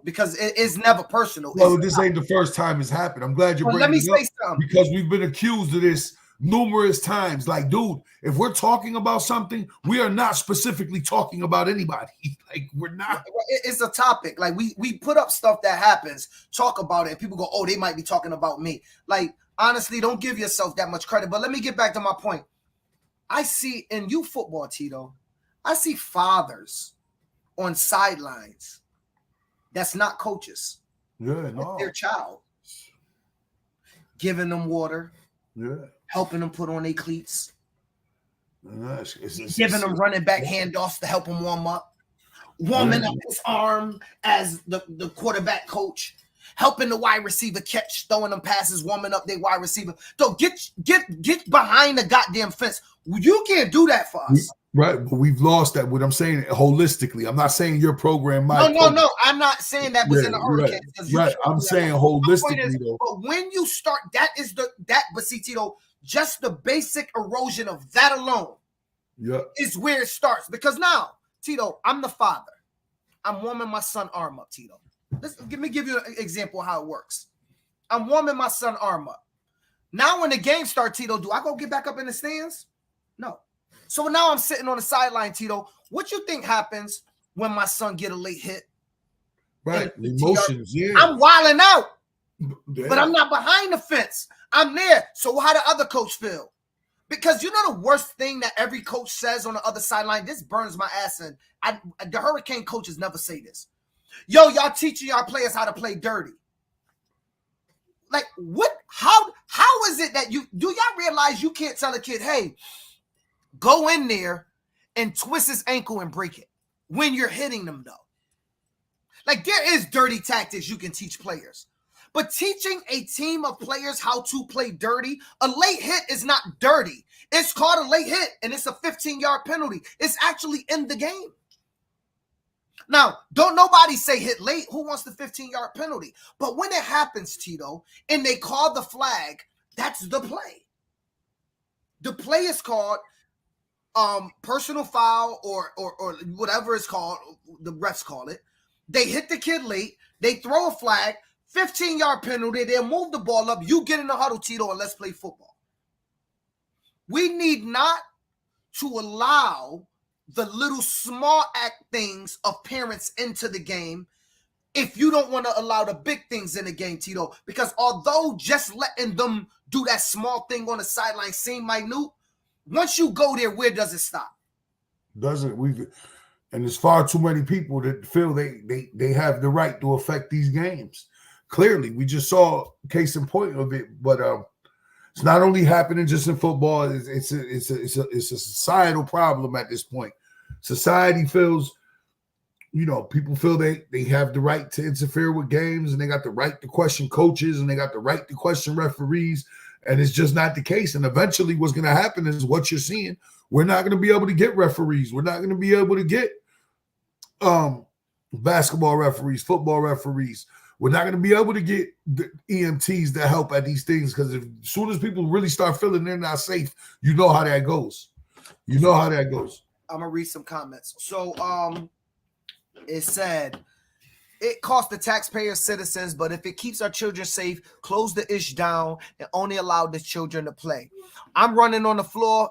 because it's never personal. Well, this ain't the first time it's happened. I'm glad you're bringing it up something. Because we've been accused of this numerous times. Like, dude, if we're talking about something, we are not specifically talking about anybody. Like, we're not. It's a topic. Like, we put up stuff that happens, talk about it, and people go, oh, they might be talking about me. Like, honestly, don't give yourself that much credit. But let me get back to my point. I see in youth football, Tito, I see fathers on sidelines that's not coaches. Yeah, no. Their child. Giving them water. Yeah. Helping them put on their cleats. It's giving them running back handoffs to help them warm up. Warming up his arm as the quarterback coach. Helping the wide receiver catch, throwing them passes, warming up their wide receiver. So get behind the goddamn fence. You can't do that for us. Right, but we've lost that. What I'm saying holistically, I'm not saying your program. No. I'm not saying that was in the Hurricanes. Right. I'm saying holistically though. But when you start, but see, Tito, just the basic erosion of that alone is where it starts. Because now, Tito, I'm the father. I'm warming my son arm up, Tito. Let me give you an example of how it works. I'm warming my son arm up. Now when the game starts, Tito, do I go get back up in the stands? No. So now I'm sitting on the sideline, Tito. What you think happens when my son get a late hit? Right, emotions, I'm wilding out, but I'm not behind the fence. I'm there. So how do other coach feel? Because you know the worst thing that every coach says on the other sideline? This burns my ass in. The Hurricane coaches never say this. Yo, y'all teaching y'all players how to play dirty. Like, what? How is it that y'all realize you can't tell a kid, hey, go in there and twist his ankle and break it when you're hitting them, though? Like, there is dirty tactics you can teach players. But teaching a team of players how to play dirty, a late hit is not dirty. It's called a late hit, and it's a 15-yard penalty. It's actually in the game. Now, don't nobody say hit late. Who wants the 15-yard penalty? But when it happens, Tito, and they call the flag, that's the play. The play is called personal foul or whatever it's called, the refs call it. They hit the kid late. They throw a flag, 15-yard penalty. They'll move the ball up. You get in the huddle, Tito, and let's play football. We need not to allow the little small act things of parents into the game if you don't want to allow the big things in the game, Tito. Because although just letting them do that small thing on the sideline seem minute, once you go there, where does it stop? And there's far too many people that feel they have the right to affect these games. Clearly, we just saw a case in point of it, but it's not only happening just in football. It's a societal problem at this point. Society feels, people feel they have the right to interfere with games, and they got the right to question coaches, and they got the right to question referees, and it's just not the case. And eventually what's going to happen is what you're seeing. We're not going to be able to get referees. We're not going to be able to get basketball referees, football referees. We're not going to be able to get the EMTs that help at these things, because as soon as people really start feeling they're not safe, you know how that goes. I'm going to read some comments. So it said, it costs the taxpayers citizens, but if it keeps our children safe, close the ish down and only allow the children to play. I'm running on the floor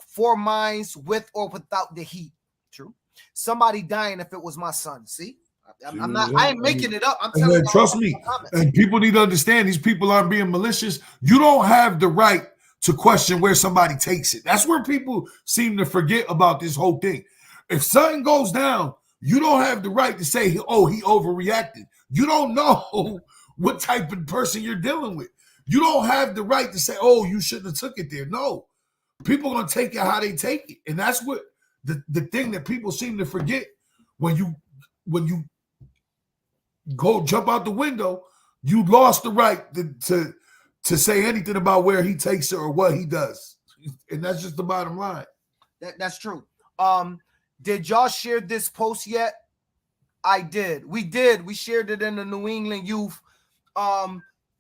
4 miles with or without the heat. True. Somebody dying if it was my son. See? I ain't making it up. I'm telling you. Trust me. And people need to understand, these people aren't being malicious. You don't have the right to question where somebody takes it. That's where people seem to forget about this whole thing. If something goes down, you don't have the right to say, oh, he overreacted. You don't know what type of person you're dealing with. You don't have the right to say, oh, you shouldn't have took it there. No. People are going to take it how they take it. And that's what the thing that people seem to forget. When you go jump out the window, you lost the right to say anything about where he takes it or what he does. And that's just the bottom line. That's true. Did y'all share this post yet? I did. We did. We shared it in the New England Youth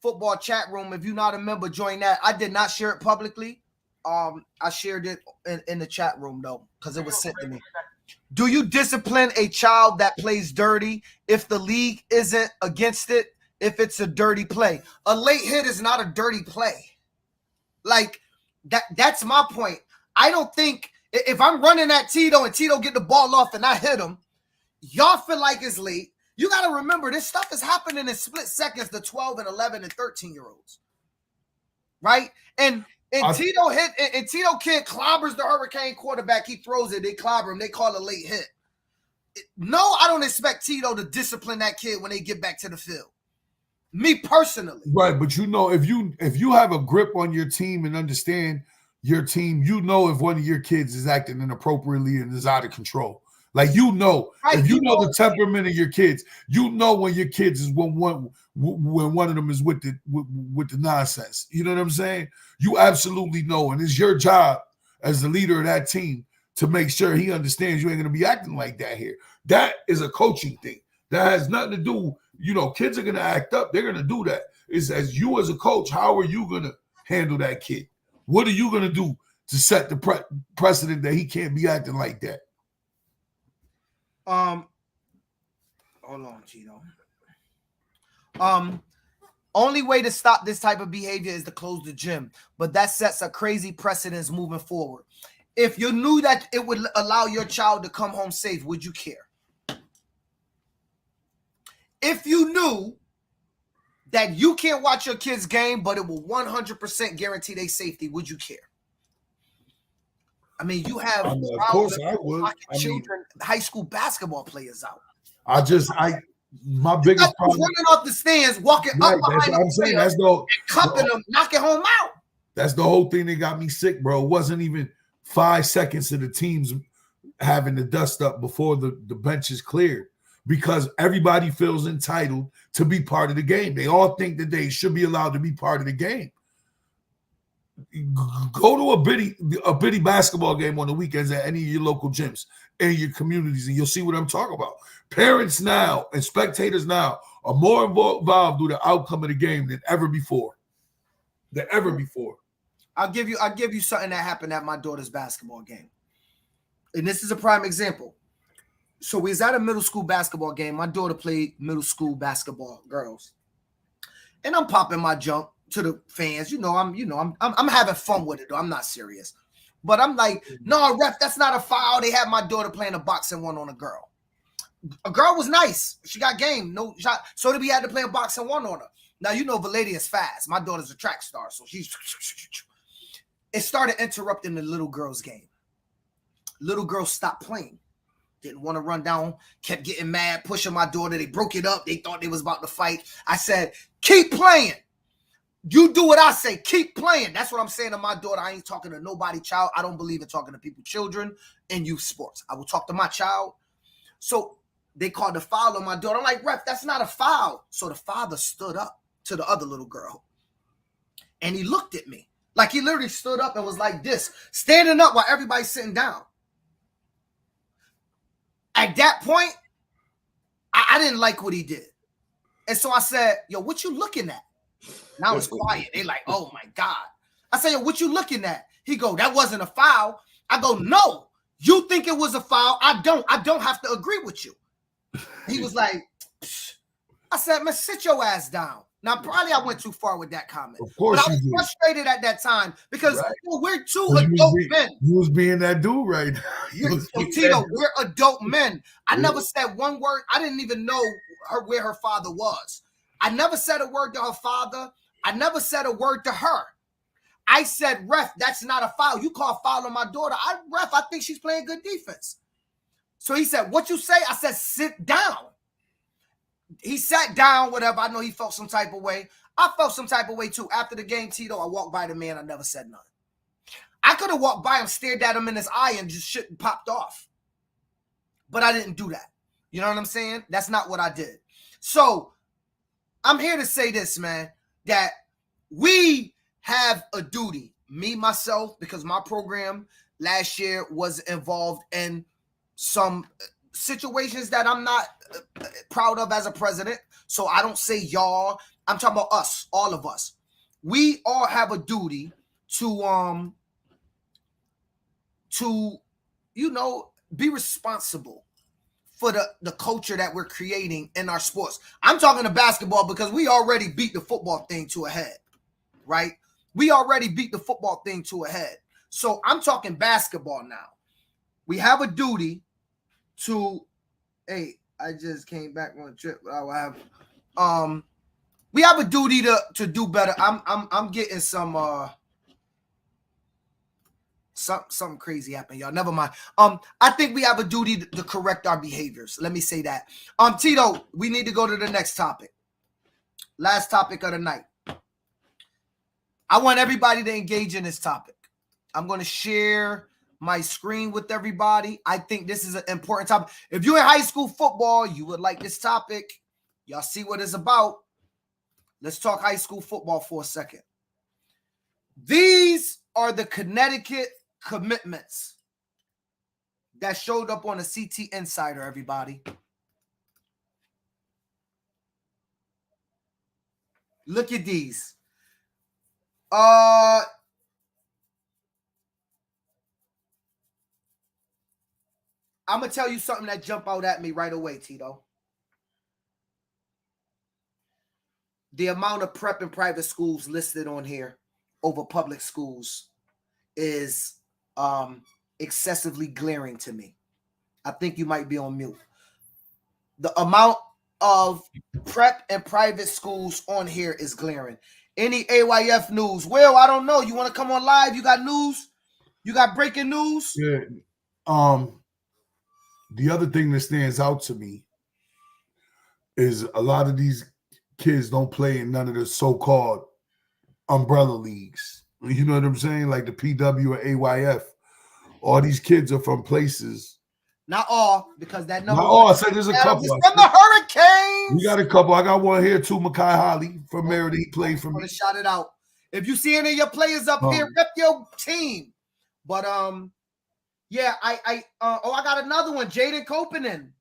football chat room. If you're not a member, join that. I did not share it publicly. I shared it in the chat room, though, because it was sent to me. Do you discipline a child that plays dirty if the league isn't against it, if it's a dirty play? A late hit is not a dirty play. Like, that's my point. I don't think if I'm running at Tito and Tito get the ball off and I hit him, y'all feel like it's late. You got to remember, this stuff is happening in split seconds to 12 and 11 and 13-year-olds. Right? And Tito hit, and Tito kid clobbers the Hurricane quarterback. He throws it. They clobber him. They call it a late hit. No, I don't expect Tito to discipline that kid when they get back to the field. Me personally. Right, but if you have a grip on your team and understand your team, you know if one of your kids is acting inappropriately and is out of control. Like, right, if you know the temperament of your kids, you know when your kids is when one of them is with the nonsense. You know what I'm saying? You absolutely know, and it's your job as the leader of that team to make sure he understands you ain't going to be acting like that here. That is a coaching thing. That has nothing to do, kids are going to act up. They're going to do that. It's as you as a coach, how are you going to handle that kid? What are you going to do to set the precedent that he can't be acting like that? Hold on, Tito. Only way to stop this type of behavior is to close the gym, but that sets a crazy precedence moving forward. If you knew that it would allow your child to come home safe, would you care? If you knew that you can't watch your kid's game, but it will 100% guarantee their safety, would you care? I mean, you have of course I would. Children, high school basketball players out. My biggest problem running off the stands, walking up behind I'm saying. That's the cupping them, knocking home out. That's the whole thing that got me sick, bro. It wasn't even 5 seconds of the teams having to dust up before the bench is cleared, because everybody feels entitled to be part of the game. They all think that they should be allowed to be part of the game. Go to a bitty basketball game on the weekends at any of your local gyms in your communities, and you'll see what I'm talking about. Parents now and spectators now are more involved with the outcome of the game than ever before. I'll give you something that happened at my daughter's basketball game, and this is a prime example. So we was at a middle school basketball game. My daughter played middle school basketball, girls, and I'm popping my junk to the fans. I'm having fun with it, though. I'm not serious. But I'm like, no, ref, that's not a foul. They had my daughter playing a boxing one on a girl. A girl was nice. She got game. No shot. So we had to play a boxing one on her. Now, Valady is fast. My daughter's a track star, so she's... It started interrupting the little girl's game. Little girl stopped playing. Didn't want to run down. Kept getting mad, pushing my daughter. They broke it up. They thought they was about to fight. I said, keep playing. You do what I say. Keep playing. That's what I'm saying to my daughter. I ain't talking to nobody, child. I don't believe in talking to people, children, in youth sports. I will talk to my child. So they called the foul on my daughter. I'm like, ref, that's not a foul. So the father stood up to the other little girl. And he looked at me. Like he literally stood up and was like this, standing up while everybody's sitting down. At that point, I didn't like what he did. And so I said, yo, what you looking at? Now it's quiet. They like, oh my God. I say, yo, what you looking at? He go, that wasn't a foul. I go, no, you think it was a foul. I don't have to agree with you. He was like, psh. I said, man, sit your ass down. Now, probably I went too far with that comment. Of course, but I was frustrated at that time because we're two well, adult men. You was being that dude right now. Tito, we're adult men. I never said one word. I didn't even know where her father was. I never said a word to her father. I never said a word to her. I said, ref, that's not a foul. You call foul on my daughter. Ref, I think she's playing good defense. So he said, what you say? I said, sit down. He sat down, whatever. I know he felt some type of way. I felt some type of way too. After the game, Tito, I walked by the man. I never said nothing. I could have walked by him, stared at him in his eye, and just shit popped off. But I didn't do that. You know what I'm saying? That's not what I did. So I'm here to say this, man, that we have a duty, me, myself, because my program last year was involved in some situations that I'm not proud of as a president. So I don't say y'all. I'm talking about us, all of us. We all have a duty to be responsible for the culture that we're creating in our sports. I'm talking to basketball because we already beat the football thing to a head, right? We already beat the football thing to a head. So I'm talking basketball now. We have a duty to, hey, I just came back on a trip. We have a duty to do better. I'm getting something crazy happened, y'all. Never mind. I think we have a duty to correct our behaviors. Let me say that. Tito, we need to go to the next topic. Last topic of the night. I want everybody to engage in this topic. I'm going to share my screen with everybody. I think this is an important topic. If you're in high school football, you would like this topic. Y'all see what it's about. Let's talk high school football for a second. These are the Connecticut commitments. that showed up on a CT Insider, everybody. Look at these. I'm going to tell you something that jumped out at me right away, Tito. The amount of prep and private schools listed on here over public schools is excessively glaring to me. I think you might be on mute. The amount of prep and private schools on here is glaring. Any AYF news? Will, I don't know. You want to come on live? You got news? You got breaking news? Yeah. The other thing that stands out to me is a lot of these kids don't play in none of the so-called umbrella leagues. You know what I'm saying? Like the PW or AYF. All these kids are from places. Not all, because that number. Not all. I said there's a couple. From the Hurricanes. We got a couple. I got one here too. Makai Holly from Merida. He played for me. I'm gonna shout it out. If you see any of your players up here, rep your team. But yeah, I got another one. Jaden Copeland.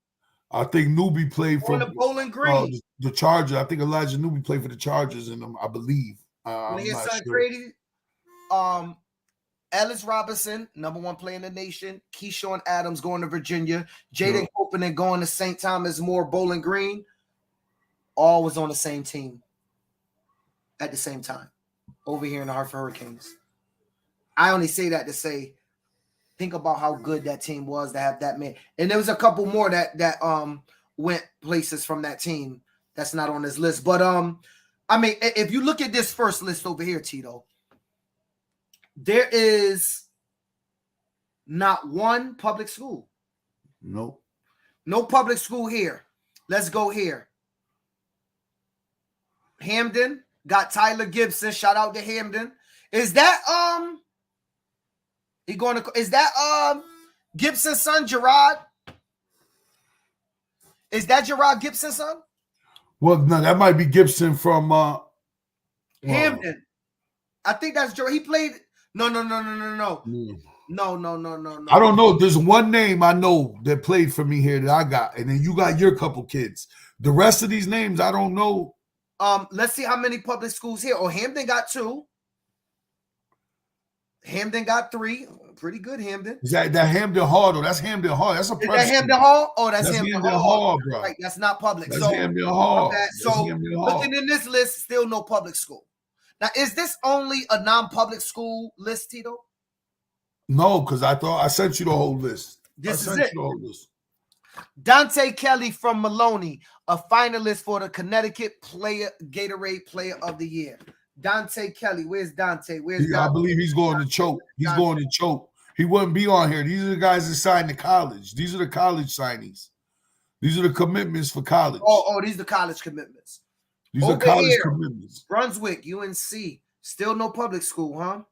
I think Newby played for the Bowling Green. The Chargers. I think Elijah Newby played for the Chargers, and I believe. I'm not sure. Crazy. Ellis Robinson, #1 player in the nation. Keyshawn Adams going to Virginia. Jaden Copeland going to St. Thomas More, Bowling Green. All was on the same team at the same time over here in the Hartford Hurricanes. I only say that to say, think about how good that team was to have that man. And there was a couple more that went places from that team that's not on this list. But I mean, if you look at this first list over here, Tito, there is not one public school. Nope. No public school here. Let's go here. Hamden got Tyler Gibson. Shout out to Hamden. Is that Gibson's son, Gerard? Is that Gerard Gibson's son? Well, no, that might be Gibson from Hamden. I think that's Gerard. He played. No. No. I don't know. There's one name I know that played for me here that I got, and then you got your couple kids. The rest of these names, I don't know. Let's see how many public schools here. Oh, Hamden got 2. Hamden got 3. Pretty good, Hamden. Is that Hamden Hall, though? That's Hamden Hall. That's a prep. Is that Hamden Hall? Oh, that's Hamden Hall, bro. Right, that's not public. That's Hamden Hall. Looking in this list, still no public school. Now, is this only a non-public school list, Tito? No, because I thought I sent you the whole list. This is it. Dante Kelly from Maloney, a finalist for the Connecticut Gatorade Player of the Year. Dante Kelly, where's Dante? I believe he's going to choke. He's going to choke. He wouldn't be on here. These are the guys that signed to college. These are the college signees. These are the commitments for college. Oh, these are the college commitments. These are college commitments. Brunswick, UNC, still no public school, huh?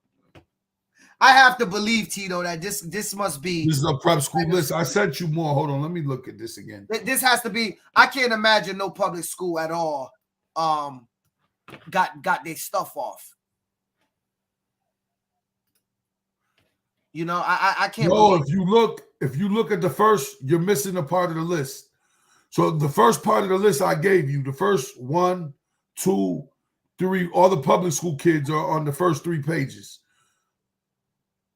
I have to believe, Tito, that this must be. This is a prep school list. I sent you more. Hold on, let me look at this again. This has to be. I can't imagine no public school at all. Got their stuff off. You know, I can't. No, if you look at the first, you're missing a part of the list. So the first part of the list I gave you, the first 1, 2, 3, all the public school kids are on the first 3 pages.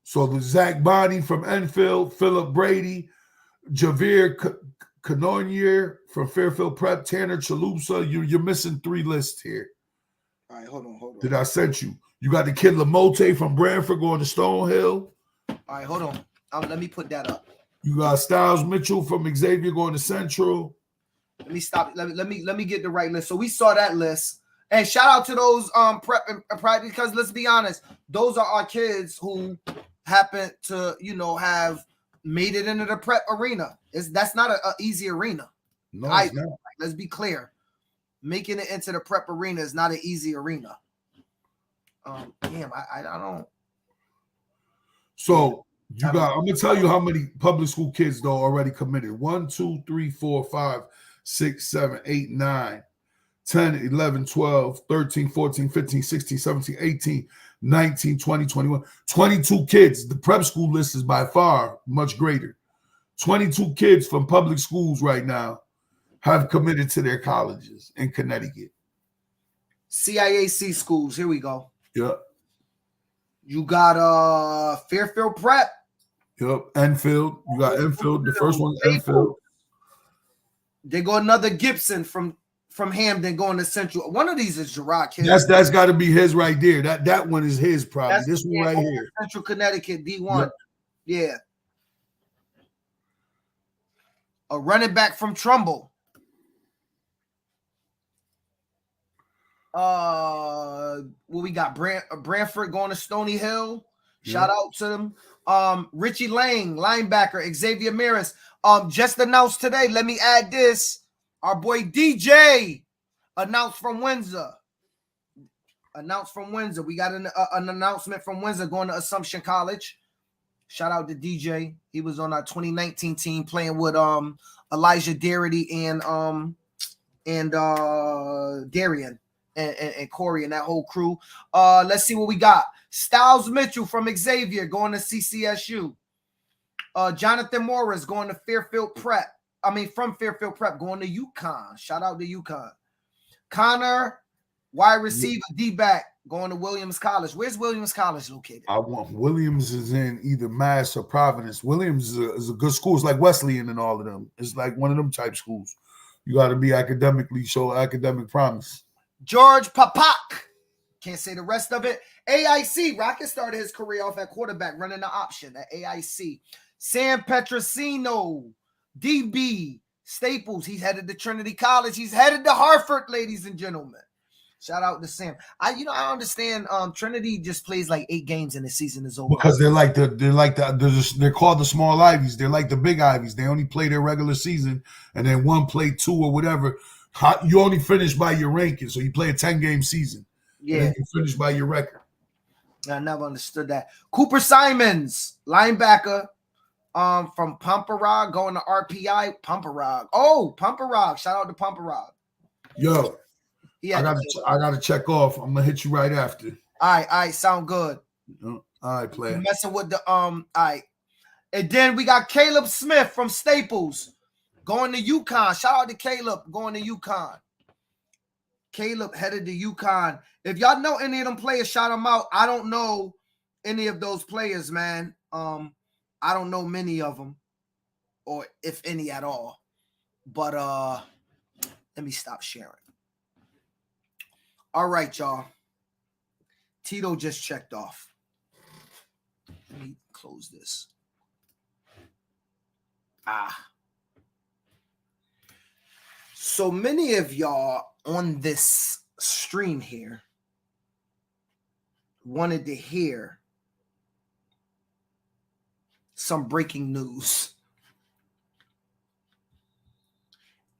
So the Zach Bonnie from Enfield, Philip Brady, Javier Canonier from Fairfield Prep, Tanner Chalupa. You're missing 3 lists here. All right, hold on. That I sent you. You got the kid Lamote from Branford going to Stonehill. All right, hold on. Let me put that up. You got Styles Mitchell from Xavier going to Central. Let me stop. Let me get the right list. So we saw that list. And shout out to those prep and practice, because let's be honest, those are our kids who happen to, have made it into the prep arena. That's not an easy arena. No, it's not. Let's be clear. Making it into the prep arena is not an easy arena. I don't. So I'm gonna tell you how many public school kids though already committed. 1, 2, 3, 4, 5, 6, 7, 8, 9, 10, 11, 12, 13, 14, 15, 16, 17, 18, 19, 20, 21, 22 kids. The prep school list is by far much greater. 22 kids from public schools right now have committed to their colleges in Connecticut. CIAC schools. Here we go. Yep. You got Fairfield Prep. Yep. Enfield. You got Enfield. The first one, Enfield. They go another Gibson from Hamden going to Central. One of these is Gerard Hill. That's got to be his right there. That one is his probably. This one right here. Central Connecticut D1. Yep. Yeah. A running back from Trumbull. What we got? Branford going to Stony Hill. Shout out to them. Richie Lang, linebacker. Xavier Maris. Just announced today. Let me add this. Our boy DJ announced from Windsor. We got an announcement from Windsor going to Assumption College. Shout out to DJ. He was on our 2019 team playing with Elijah Darity and Darian and Corey and that whole crew. Let's see what we got. Styles Mitchell from Xavier going to CCSU. Jonathan Morris going to Fairfield Prep. From Fairfield Prep going to UConn. Shout out to UConn. Connor, wide receiver, D-back, going to Williams College. Where's Williams College located? Williams is in either Mass or Providence. Williams is a good school. It's like Wesleyan and all of them. It's like one of them type schools. You got to be show academic promise. George Papak. Can't say the rest of it. AIC. Rocket started his career off at quarterback, running the option at AIC. Sam Petrosino, DB, Staples. He's headed to Trinity College. He's headed to Hartford, ladies and gentlemen. Shout out to Sam. I understand. Trinity just plays like 8 games and the season is over because they're called the small Ivies. They're like the big Ivies. They only play their regular season and then one play 2 or whatever. You only finish by your ranking, so you play a 10-game season. Yeah, and then you finish by your record. I never understood that. Cooper Simons, linebacker, from Pumperog, going to RPI. Pumperog. Oh, Pumperog. Shout out to Pumperog. Yo. I gotta check off. I'm gonna hit you right after. All right, sound good. All right, player. Messing with the all right. And then we got Caleb Smith from Staples going to UConn. Shout out to Caleb going to UConn. Caleb headed to UConn. If y'all know any of them players, shout them out. I don't know any of those players, man. I don't know many of them, or if any at all. But let me stop sharing. All right, y'all. Tito just checked off. Let me close this. So many of y'all on this stream here wanted to hear some breaking news.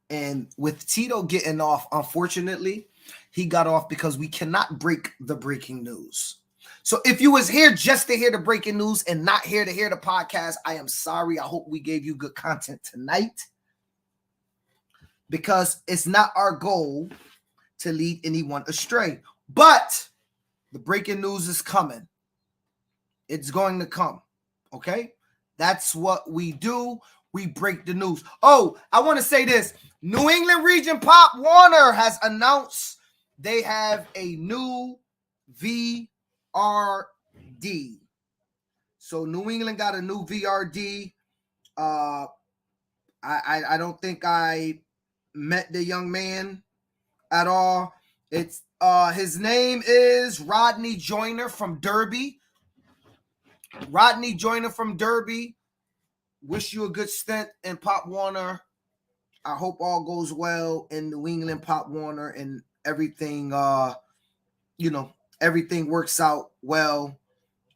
And with Tito getting off, unfortunately, he got off because we cannot break the breaking news. So if you was here just to hear the breaking news and not here to hear the podcast, I am sorry. I hope we gave you good content tonight, because it's not our goal to lead anyone astray. But the breaking news is coming. It's going to come. Okay? That's what we do. We break the news. Oh, I want to say this. New England Region Pop Warner has announced they have a new VRD. So New England got a new VRD. I don't think I met the young man at all. It's his name is Rodney Joyner from Derby. Rodney Joyner from Derby. Wish you a good stint in Pop Warner. I hope all goes well in New England Pop Warner and everything, everything works out well,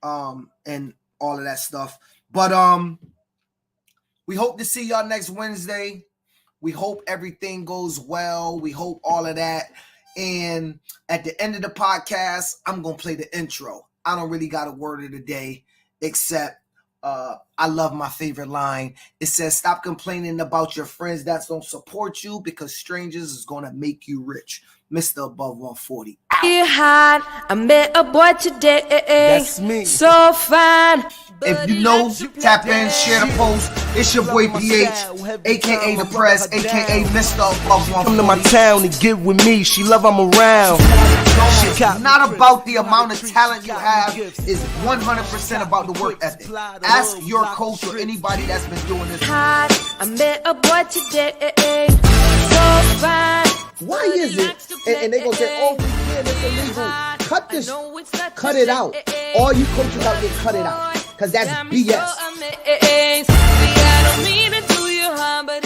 and all of that stuff. But we hope to see y'all next Wednesday. We hope everything goes well. We hope all of that. And at the end of the podcast, I'm going to play the intro. I don't really got a word of the day, except I love my favorite line. It says, stop complaining about your friends that don't support you, because strangers is going to make you rich. Mr. Above 140. Hot. I met a boy today. That's me. So fine. If you know, tap in, share the post. It's your boy PH, aka The Press, aka Mr. Above 140. Come to my town and get with me. She love I'm around. It's not about the amount of talent you have. It's 100% about the work ethic. Ask your coach or anybody that's been doing this. Hot. I met a boy today. So fine. Why is it? And they gonna say, oh, yeah, that's illegal. Cut this. Cut it out. All you coaches out there, cut it out. Because that's BS.